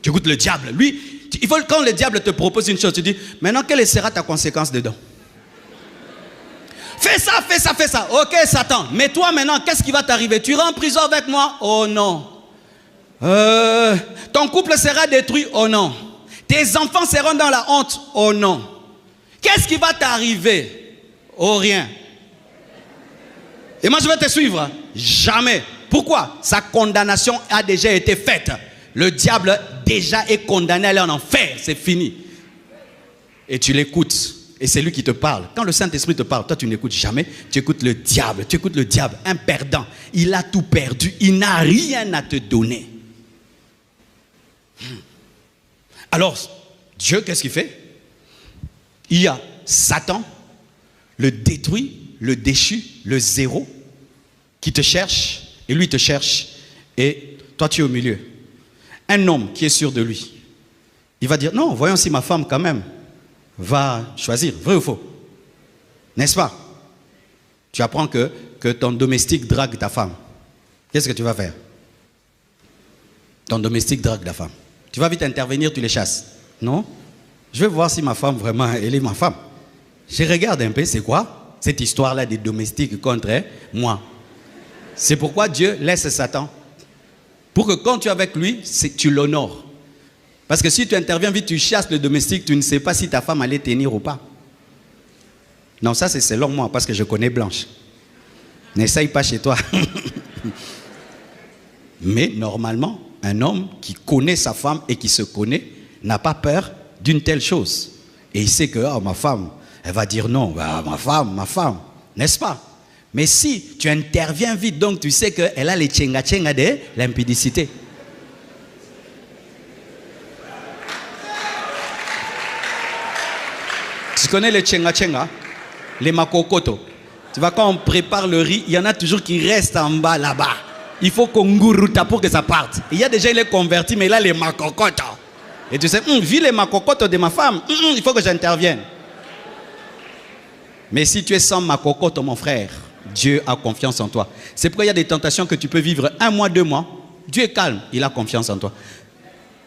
Tu écoutes le diable, lui, il faut quand le diable te propose une chose, tu dis, maintenant quelle sera ta conséquence dedans? Fais ça. Ok, Satan. Mais toi, maintenant, qu'est-ce qui va t'arriver? Tu iras en prison avec moi? Oh non. Ton couple sera détruit? Oh non. Tes enfants seront dans la honte? Oh non. Qu'est-ce qui va t'arriver? Oh rien. Et moi, je vais te suivre? Jamais. Pourquoi? Sa condamnation a déjà été faite. Le diable déjà est condamné à aller en enfer. C'est fini. Et tu l'écoutes. Et c'est lui qui te parle. Quand le Saint-Esprit te parle, toi tu n'écoutes jamais. Tu écoutes le diable, un perdant. Il a tout perdu, il n'a rien à te donner. Alors, Dieu, qu'est-ce qu'il fait? Il y a Satan, le détruit, le déchu, le zéro, qui te cherche, et lui te cherche, et toi tu es au milieu. Un homme qui est sûr de lui, il va dire, non, voyons si ma femme quand même va choisir, vrai ou faux? N'est-ce pas? Tu apprends que ton domestique drague ta femme. Qu'est-ce que tu vas faire? Ton domestique drague ta femme. Tu vas vite intervenir, tu les chasses. Non? Je vais voir si ma femme, vraiment, elle est ma femme. Je regarde un peu, c'est quoi cette histoire-là des domestiques contre moi? C'est pourquoi Dieu laisse Satan. Pour que quand tu es avec lui, tu l'honores. Parce que si tu interviens vite, tu chasses le domestique, tu ne sais pas si ta femme allait tenir ou pas. Non, ça c'est selon moi, parce que je connais Blanche. N'essaye pas chez toi. Mais normalement, un homme qui connaît sa femme et qui se connaît n'a pas peur d'une telle chose. Et il sait que ma femme, elle va dire non, ma femme, n'est-ce pas? Mais si tu interviens vite, donc tu sais qu'elle a les tchenga-tchenga de l'impudicité. Tu connais les tchenga-tchenga, les makokoto. Tu vois, quand on prépare le riz, il y en a toujours qui restent en bas là-bas. Il faut qu'on gourouta pour que ça parte. Il y a déjà les convertis, mais là, les makokoto. Et tu sais, ville ma cocotte de ma femme, il faut que j'intervienne. Mais si tu es sans ma cocotte, mon frère, Dieu a confiance en toi. C'est pourquoi il y a des tentations que tu peux vivre 1 mois, 2 mois. Dieu est calme, il a confiance en toi.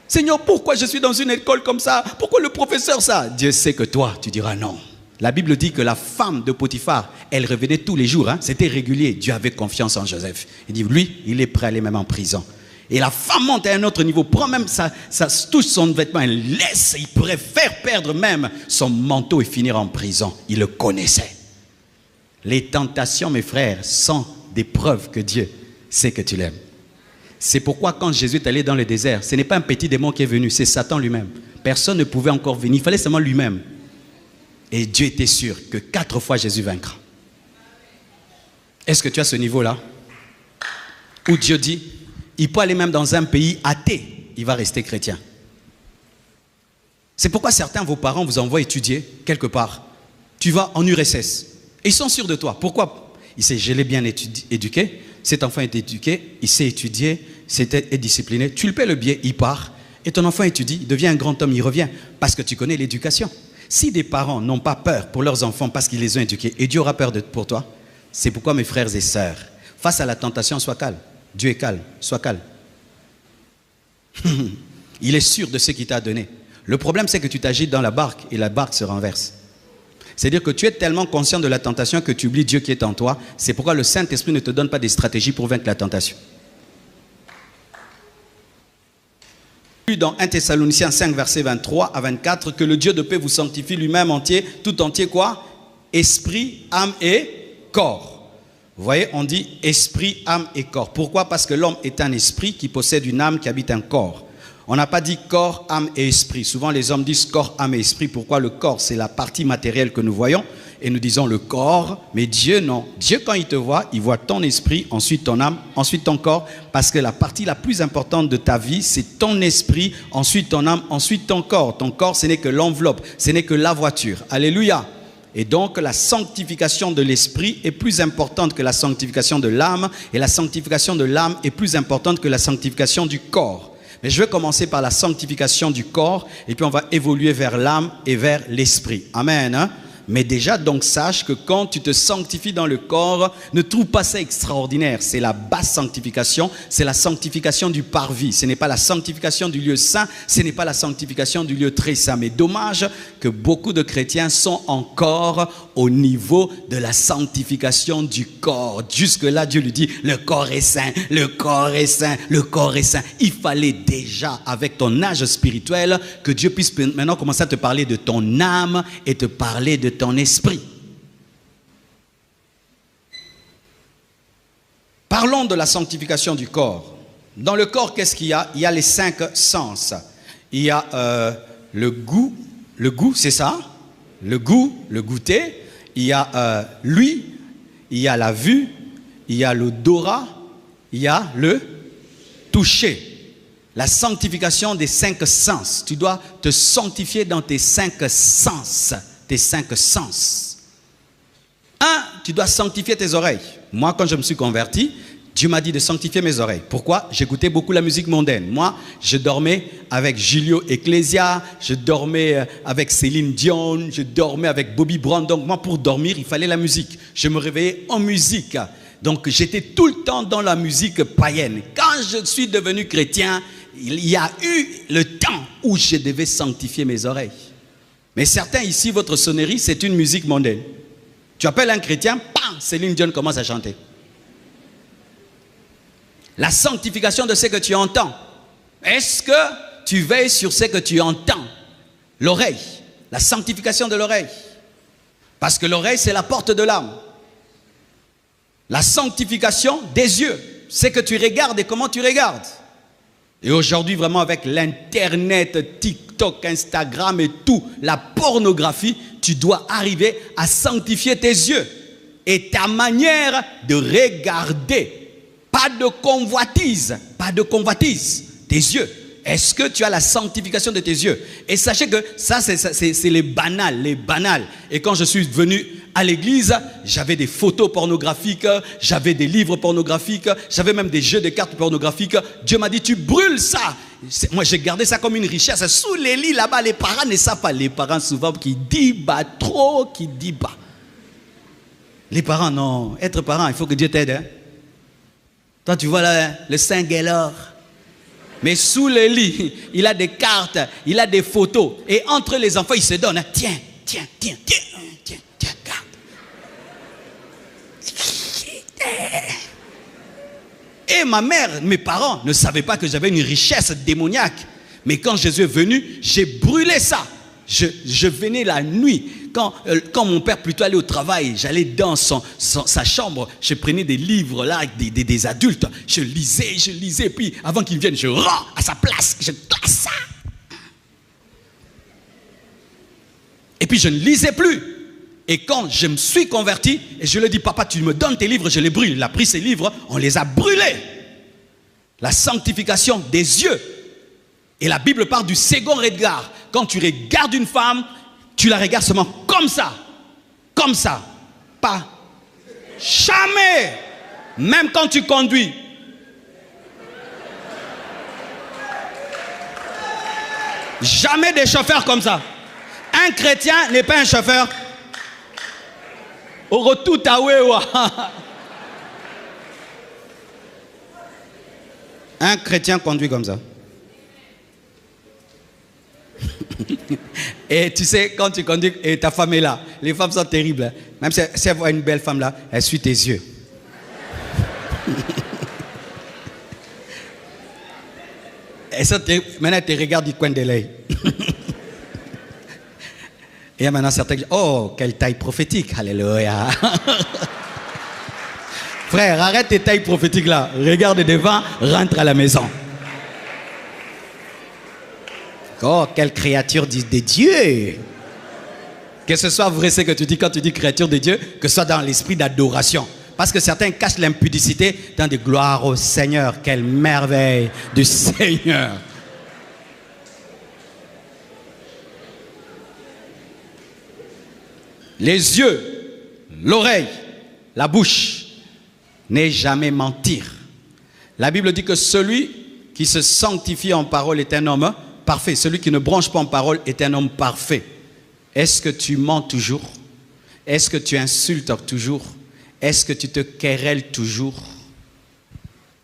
Seigneur, pourquoi je suis dans une école comme ça? Pourquoi le professeur ça? Dieu sait que toi, tu diras non. La Bible dit que la femme de Potiphar, elle revenait tous les jours. C'était régulier. Dieu avait confiance en Joseph. Il dit, lui, il est prêt à aller même en prison. Et la femme monte à un autre niveau, prend même ça touche son vêtement, elle laisse, il pourrait faire perdre même son manteau et finir en prison. Il le connaissait. Les tentations, mes frères, sont des preuves que Dieu sait que tu l'aimes. C'est pourquoi quand Jésus est allé dans le désert, ce n'est pas un petit démon qui est venu, c'est Satan lui-même. Personne ne pouvait encore venir, il fallait seulement lui-même. Et Dieu était sûr que 4 fois Jésus vaincra. Est-ce que tu as ce niveau-là? Où Dieu dit, il peut aller même dans un pays athée, il va rester chrétien. C'est pourquoi certains, vos parents vous envoient étudier quelque part. Tu vas en URSS. Et ils sont sûrs de toi. Pourquoi? Il sait, je l'ai bien éduqué. Cet enfant est éduqué, il sait étudier, est discipliné. Tu le paies le billet, il part. Et ton enfant étudie, il devient un grand homme, il revient. Parce que tu connais l'éducation. Si des parents n'ont pas peur pour leurs enfants parce qu'ils les ont éduqués, et Dieu aura peur pour toi, c'est pourquoi mes frères et sœurs, face à la tentation, sois calme. Dieu est calme, sois calme. Il est sûr de ce qu'il t'a donné. Le problème, c'est que tu t'agites dans la barque et la barque se renverse. C'est-à-dire que tu es tellement conscient de la tentation que tu oublies Dieu qui est en toi. C'est pourquoi le Saint-Esprit ne te donne pas des stratégies pour vaincre la tentation. Dans 1 Thessaloniciens 5, versets 23 à 24, que le Dieu de paix vous sanctifie lui-même entier, tout entier quoi? Esprit, âme et corps. Vous voyez, on dit esprit, âme et corps. Pourquoi? Parce que l'homme est un esprit qui possède une âme qui habite un corps. On n'a pas dit corps, âme et esprit. Souvent les hommes disent corps, âme et esprit. Pourquoi? Le corps, c'est la partie matérielle que nous voyons. Et nous disons le corps, mais Dieu non. Dieu quand il te voit, il voit ton esprit, ensuite ton âme, ensuite ton corps. Parce que la partie la plus importante de ta vie, c'est ton esprit, ensuite ton âme, ensuite ton corps. Ton corps, ce n'est que l'enveloppe, ce n'est que la voiture. Alléluia. Et donc la sanctification de l'esprit est plus importante que la sanctification de l'âme. Et la sanctification de l'âme est plus importante que la sanctification du corps. Mais je vais commencer par la sanctification du corps et puis on va évoluer vers l'âme et vers l'esprit. Amen. Hein? Mais déjà, donc, sache que quand tu te sanctifies dans le corps, ne trouve pas ça extraordinaire. C'est la basse sanctification, c'est la sanctification du parvis. Ce n'est pas la sanctification du lieu saint, ce n'est pas la sanctification du lieu très saint. Mais dommage que beaucoup de chrétiens sont encore au niveau de la sanctification du corps. Jusque-là, Dieu lui dit, le corps est saint, le corps est saint, le corps est saint. Il fallait déjà, avec ton âge spirituel, que Dieu puisse maintenant commencer à te parler de ton âme et te parler de ton esprit. Parlons de la sanctification du corps. Dans le corps, qu'est-ce qu'il y a? Il y a les 5 sens. Il y a le goût, c'est ça? Le goût, le goûter. Il y a l'ouïe, il y a la vue, il y a l'odorat, il y a le toucher. La sanctification des 5 sens. Tu dois te sanctifier dans tes 5 sens. Tes 5 sens. 1, tu dois sanctifier tes oreilles. Moi, quand je me suis converti, Dieu m'a dit de sanctifier mes oreilles. Pourquoi? J'écoutais beaucoup la musique mondaine. Moi, je dormais avec Julio Ecclesia, je dormais avec Céline Dion, je dormais avec Bobby Brown. Donc moi, pour dormir, il fallait la musique. Je me réveillais en musique. Donc j'étais tout le temps dans la musique païenne. Quand je suis devenu chrétien, il y a eu le temps où je devais sanctifier mes oreilles. Mais certains ici, votre sonnerie, c'est une musique mondaine. Tu appelles un chrétien, bam, Céline Dion commence à chanter. La sanctification de ce que tu entends. Est-ce que tu veilles sur ce que tu entends? L'oreille, la sanctification de l'oreille. Parce que l'oreille, c'est la porte de l'âme. La sanctification des yeux, c'est que tu regardes et comment tu regardes. Et aujourd'hui, vraiment, avec l'Internet, TikTok, Instagram et tout, la pornographie, tu dois arriver à sanctifier tes yeux et ta manière de regarder. Pas de convoitise, tes yeux. Est-ce que tu as la sanctification de tes yeux? Et sachez que ça, c'est les banals, les banals. Et quand je suis venu à l'église, j'avais des photos pornographiques, j'avais des livres pornographiques, j'avais même des jeux de cartes pornographiques. Dieu m'a dit, tu brûles ça. Moi, j'ai gardé ça comme une richesse. Sous les lits, là-bas, les parents ne savent pas. Les parents, souvent, qui disent trop, qui disent pas. Les parents, non. Être parent, il faut que Dieu t'aide. Hein? Toi, tu vois là, le Saint Gaylord. Mais sous le lit, il a des cartes, il a des photos. Et entre les enfants, il se donne. Hein. Tiens, garde. Et ma mère, mes parents ne savaient pas que j'avais une richesse démoniaque. Mais quand Jésus est venu, j'ai brûlé ça. Je venais la nuit. Quand mon père plutôt allait au travail, j'allais dans sa chambre, je prenais des livres là, des adultes, je lisais, puis avant qu'il vienne, je rends à sa place, je classe ça. Et puis je ne lisais plus. Et quand je me suis converti, et je lui ai dit, papa, tu me donnes tes livres, je les brûle. Il a pris ses livres, on les a brûlés. La sanctification des yeux. Et la Bible parle du second regard. Quand tu regardes une femme, tu la regardes seulement comme ça. Comme ça. Pas. Jamais. Même quand tu conduis. Jamais des chauffeurs comme ça. Un chrétien n'est pas un chauffeur. Au retour, un chrétien conduit comme ça. Et tu sais, quand tu conduis et ta femme est là, les femmes sont terribles. Hein? Même si elle voit une belle femme là, elle suit tes yeux. Et ça, maintenant, elle te regarde du coin de l'œil. Et maintenant, certains disent, oh, quelle taille prophétique, alléluia. Frère, arrête tes tailles prophétiques là. Regarde devant, rentre à la maison. Oh, quelle créature de Dieu. Que ce soit vrai ce que tu dis quand tu dis créature de Dieu, que ce soit dans l'esprit d'adoration. Parce que certains cachent l'impudicité dans des gloires au Seigneur. Quelle merveille du Seigneur. Les yeux, l'oreille, la bouche, n'est jamais mentir. La Bible dit que celui qui se sanctifie en parole est un homme parfait. Celui qui ne bronche pas en parole est un homme parfait. Est-ce que tu mens toujours? Est-ce que tu insultes toujours? Est-ce que tu te querelles toujours?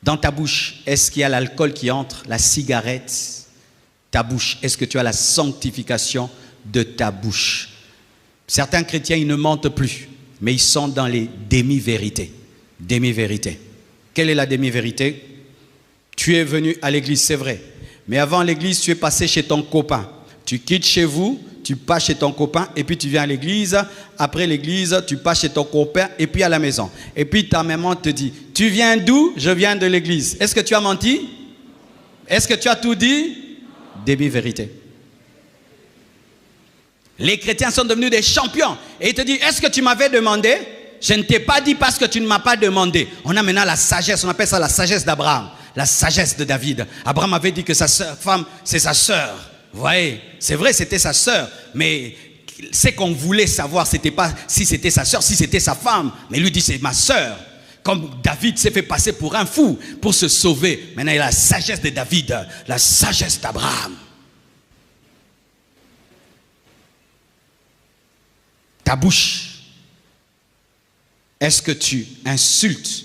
Dans ta bouche, est-ce qu'il y a l'alcool qui entre, la cigarette? Ta bouche, est-ce que tu as la sanctification de ta bouche? Certains chrétiens, ils ne mentent plus, mais ils sont dans les demi-vérités. Demi-vérité. Quelle est la demi-vérité? Tu es venu à l'église, c'est vrai. Mais avant l'église, tu es passé chez ton copain. Tu quittes chez vous, tu passes chez ton copain, et puis tu viens à l'église. Après l'église, tu passes chez ton copain, et puis à la maison. Et puis ta maman te dit, tu viens d'où? Je viens de l'église. Est-ce que tu as menti? Est-ce que tu as tout dit? Demi-vérité. Les chrétiens sont devenus des champions. Et ils te disent, est-ce que tu m'avais demandé? Je ne t'ai pas dit parce que tu ne m'as pas demandé. On a maintenant la sagesse, on appelle ça la sagesse d'Abraham. La sagesse de David. Abraham avait dit que sa femme, c'est sa sœur. Vous voyez, c'est vrai, c'était sa sœur. Mais ce qu'on voulait savoir, c'était pas si c'était sa sœur, si c'était sa femme. Mais lui dit, c'est ma sœur. Comme David s'est fait passer pour un fou pour se sauver. Maintenant, il a la sagesse de David, la sagesse d'Abraham. Ta bouche, est-ce que tu insultes?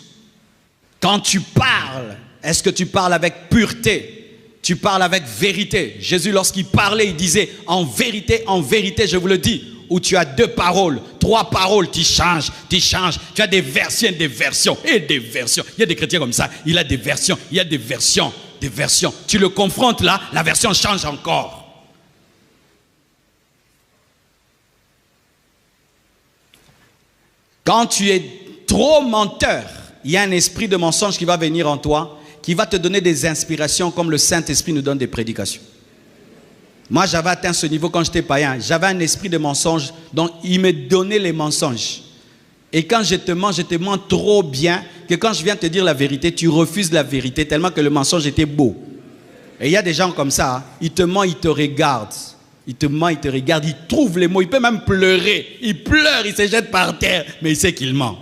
Quand tu parles, est-ce que tu parles avec pureté? Tu parles avec vérité? Jésus, lorsqu'il parlait, il disait, en vérité, je vous le dis, où tu as 2 paroles, 3 paroles, tu changes. Tu as des versions, et des versions. Il y a des chrétiens comme ça, il a des versions, il y a des versions. Tu le confrontes là, la version change encore. Quand tu es trop menteur, il y a un esprit de mensonge qui va venir en toi, qui va te donner des inspirations comme le Saint-Esprit nous donne des prédications. Moi, j'avais atteint ce niveau quand j'étais païen. J'avais un esprit de mensonge, donc il me donnait les mensonges. Et quand je te mens trop bien, que quand je viens te dire la vérité, tu refuses la vérité tellement que le mensonge était beau. Et il y a des gens comme ça, hein, il te ment, il te regarde. Il te ment, il te regarde, il trouve les mots, il peut même pleurer. Il pleure, il se jette par terre, mais il sait qu'il ment.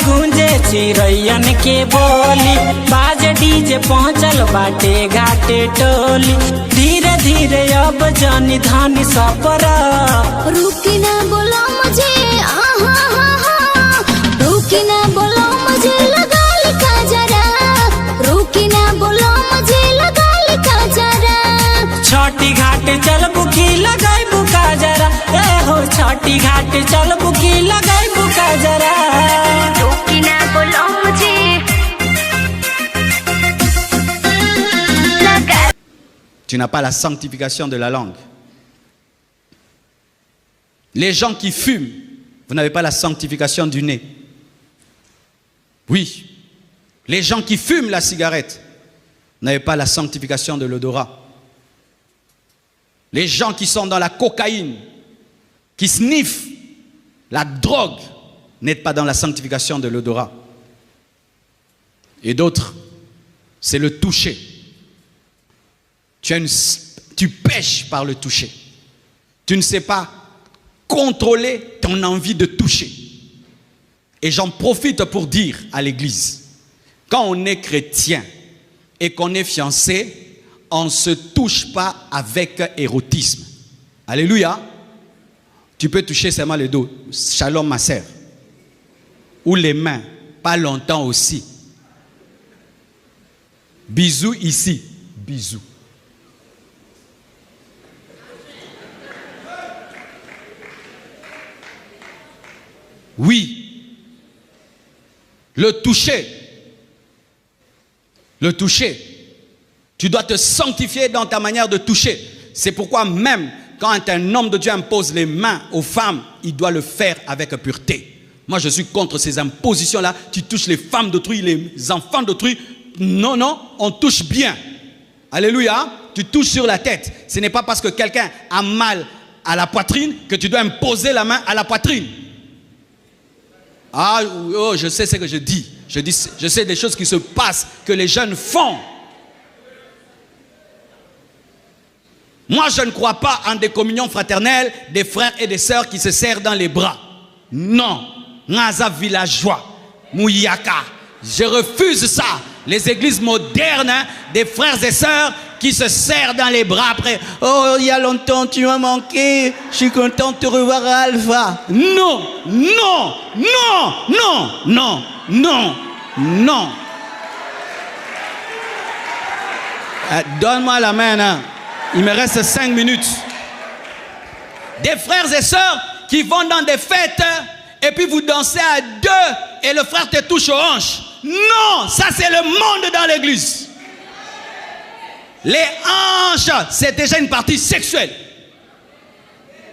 गुंजे चिरैयन के बोली बाजे डीजे पहुँचल बाटे घाटे टोली धीरे धीरे अब जानी धानी सपरा रुकी ना बोलो मुझे रुकी ना बोलो मुझे लगा लिखा जरा रुकी ना बोलो मुझे लगा लिखा जरा छोटी घाटे चल बुकी लगाई बुका जरा ए हो छोटी घाटे चल बुकी लगाई बुका जरा Tu n'as pas la sanctification de la langue. Les gens qui fument, vous n'avez pas la sanctification du nez. Oui. Les gens qui fument la cigarette, vous n'avez pas la sanctification de l'odorat. Les gens qui sont dans la cocaïne, qui sniffent la drogue, n'êtes pas dans la sanctification de l'odorat. Et d'autres, c'est le toucher. Tu pèches par le toucher. Tu ne sais pas contrôler ton envie de toucher. Et j'en profite pour dire à l'église, quand on est chrétien et qu'on est fiancé, on ne se touche pas avec érotisme. Alléluia. Tu peux toucher seulement le dos. Shalom ma sœur. Ou les mains. Pas longtemps aussi. Bisous ici. Bisous. Oui, le toucher, tu dois te sanctifier dans ta manière de toucher. C'est pourquoi même quand un homme de Dieu impose les mains aux femmes, il doit le faire avec pureté. Moi je suis contre ces impositions-là, tu touches les femmes d'autrui, les enfants d'autrui. Non, non, on touche bien. Alléluia, tu touches sur la tête. Ce n'est pas parce que quelqu'un a mal à la poitrine que tu dois imposer la main à la poitrine. Ah, oh, je sais ce que je dis. Je sais des choses qui se passent, que les jeunes font. Moi, je ne crois pas en des communions fraternelles, des frères et des sœurs qui se serrent dans les bras. Non. Naza villageois, Mouyaka. Je refuse ça. Les églises modernes, hein, des frères et sœurs qui se serrent dans les bras après. Oh, il y a longtemps, tu m'as manqué. Je suis content de te revoir à Alpha. Non, non, non, non, non, non, non. Donne-moi la main, hein. Il me reste 5 minutes. Des frères et sœurs qui vont dans des fêtes et puis vous dansez à deux et le frère te touche aux hanches. Non, ça c'est le monde dans l'église. Les hanches, c'est déjà une partie sexuelle.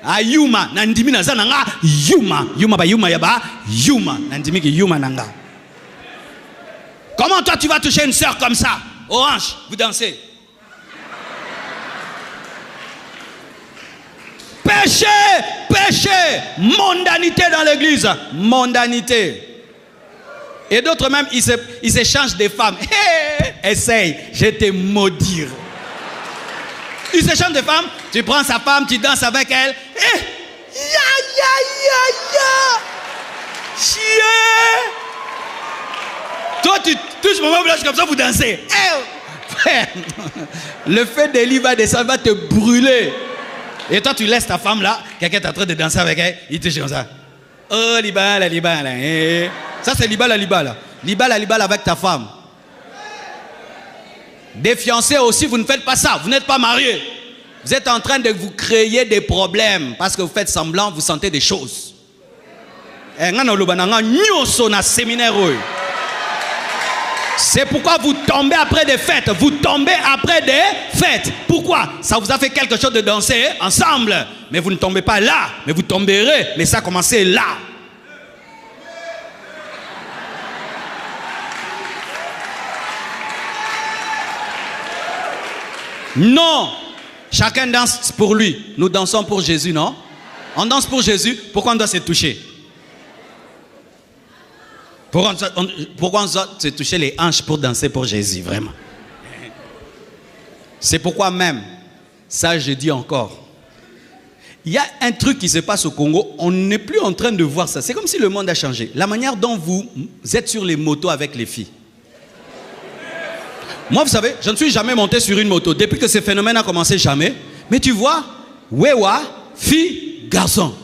Ayuma, nandimi nazananga, yuma, yuma ba yuma yaba, yuma, nandimi ki yuma nanga. Comment toi tu vas toucher une sœur comme ça, aux hanches, vous dansez? Péché, péché, mondanité dans l'église, mondanité. Et d'autres même, ils s'échangent des femmes. Hey, essaye, je vais te maudire. Ils s'échangent des femmes, tu prends sa femme, tu danses avec elle. Hey, ya, ya, ya, ya. Chier. Toi, tu touches mon blanche comme ça, vous dansez. Hey, le feu d'Élie va descendre, va te brûler. Et toi, tu laisses ta femme là, quelqu'un est en train de danser avec elle, il te dit comme ça. Oh, libala, libala. Eh. Ça, c'est libala, libala. Libala, libala avec ta femme. Des fiancés aussi, vous ne faites pas ça. Vous n'êtes pas mariés. Vous êtes en train de vous créer des problèmes parce que vous faites semblant, vous sentez des choses. C'est pourquoi vous tombez après des fêtes. Vous tombez après des fêtes. Pourquoi? Ça vous a fait quelque chose de danser ensemble. Mais vous ne tombez pas là. Mais vous tomberez. Mais ça a commencé là. Non. Chacun danse pour lui. Nous dansons pour Jésus, non? On danse pour Jésus. Pourquoi on doit se toucher? Pourquoi on doit se toucher les hanches pour danser pour Jésus, vraiment? C'est pourquoi même, ça je dis encore, il y a un truc qui se passe au Congo, on n'est plus en train de voir ça. C'est comme si le monde a changé. La manière dont vous êtes sur les motos avec les filles. Moi, vous savez, je ne suis jamais monté sur une moto. Depuis que ce phénomène a commencé, jamais. Mais tu vois, wewa, fille, garçon.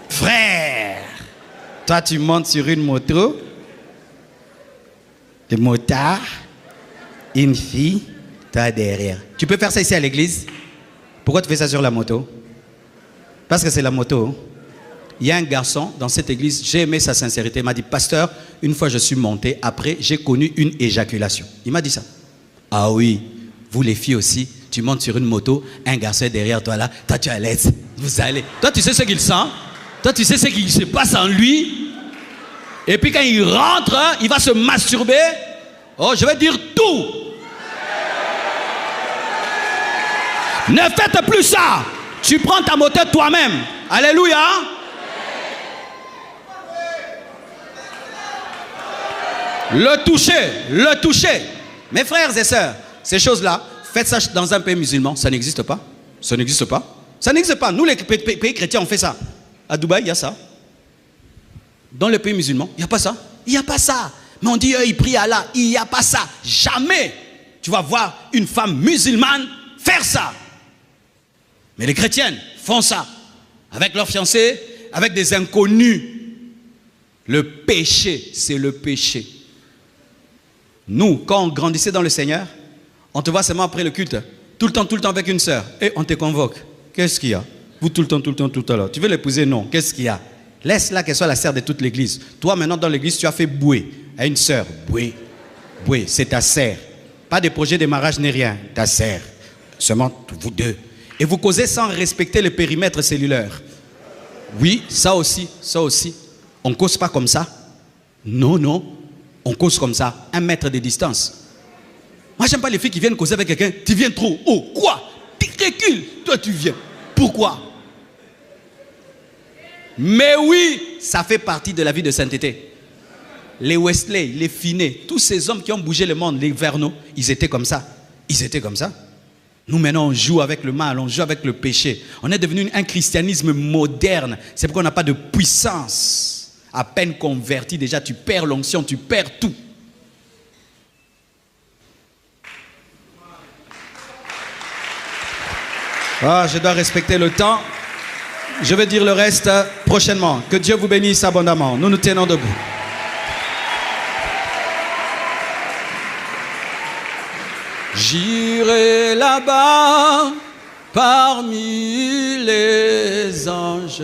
Frère, toi tu montes sur une moto, le motard, une fille, toi derrière. Tu peux faire ça ici à l'église? Pourquoi tu fais ça sur la moto? Parce que c'est la moto. Il y a un garçon dans cette église, j'ai aimé sa sincérité. Il m'a dit, pasteur, une fois je suis monté, après j'ai connu une éjaculation. Il m'a dit ça. Ah oui, vous les filles aussi, tu montes sur une moto, un garçon est derrière toi là, toi tu es à l'aise, vous allez. Toi tu sais ce qu'il sent, toi tu sais ce qui se passe en lui. Et puis quand il rentre, il va se masturber. Oh, je vais dire tout. Ne faites plus ça. Tu prends ta moto toi-même. Alléluia. Le toucher. Mes frères et sœurs, ces choses-là, faites ça dans un pays musulman, ça n'existe pas. Ça n'existe pas. Ça n'existe pas. Nous, les pays chrétiens, on fait ça. À Dubaï, il y a ça. Dans les pays musulmans, il n'y a pas ça. Il n'y a pas ça. Mais on dit, ils prient Allah. Il n'y a pas ça. Jamais tu vas voir une femme musulmane faire ça. Mais les chrétiennes font ça. Avec leurs fiancés, avec des inconnus. Le péché, c'est le péché. Nous, quand on grandissait dans le Seigneur, on te voit seulement après le culte, tout le temps avec une sœur. Et on te convoque. Qu'est-ce qu'il y a? Vous tout le temps à l'heure. Tu veux l'épouser? Non. Qu'est-ce qu'il y a? Laisse-la qu'elle soit la sœur de toute l'église. Toi, maintenant, dans l'église, tu as fait bouer à une sœur. Bouer, c'est ta sœur. Pas de projet de mariage ni rien. Ta sœur. Seulement vous deux. Et vous causez sans respecter le périmètre cellulaire. Oui, ça aussi. On ne cause pas comme ça. Non. On cause comme ça. 1 mètre de distance. Moi, j'aime pas les filles qui viennent causer avec quelqu'un. Tu viens trop haut. Quoi? Tu recules. Toi, tu viens. Pourquoi? Mais oui, ça fait partie de la vie de sainteté. Les Wesley, les Finney, tous ces hommes qui ont bougé le monde, les Verneaux, ils étaient comme ça. Nous maintenant on joue avec le mal, on joue avec le péché. On est devenu un christianisme moderne. C'est pourquoi on n'a pas de puissance. À peine converti déjà, tu perds l'onction, tu perds tout. Je dois respecter le temps. Je vais dire le reste prochainement. Que Dieu vous bénisse abondamment. Nous nous tenons debout. J'irai là-bas parmi les anges.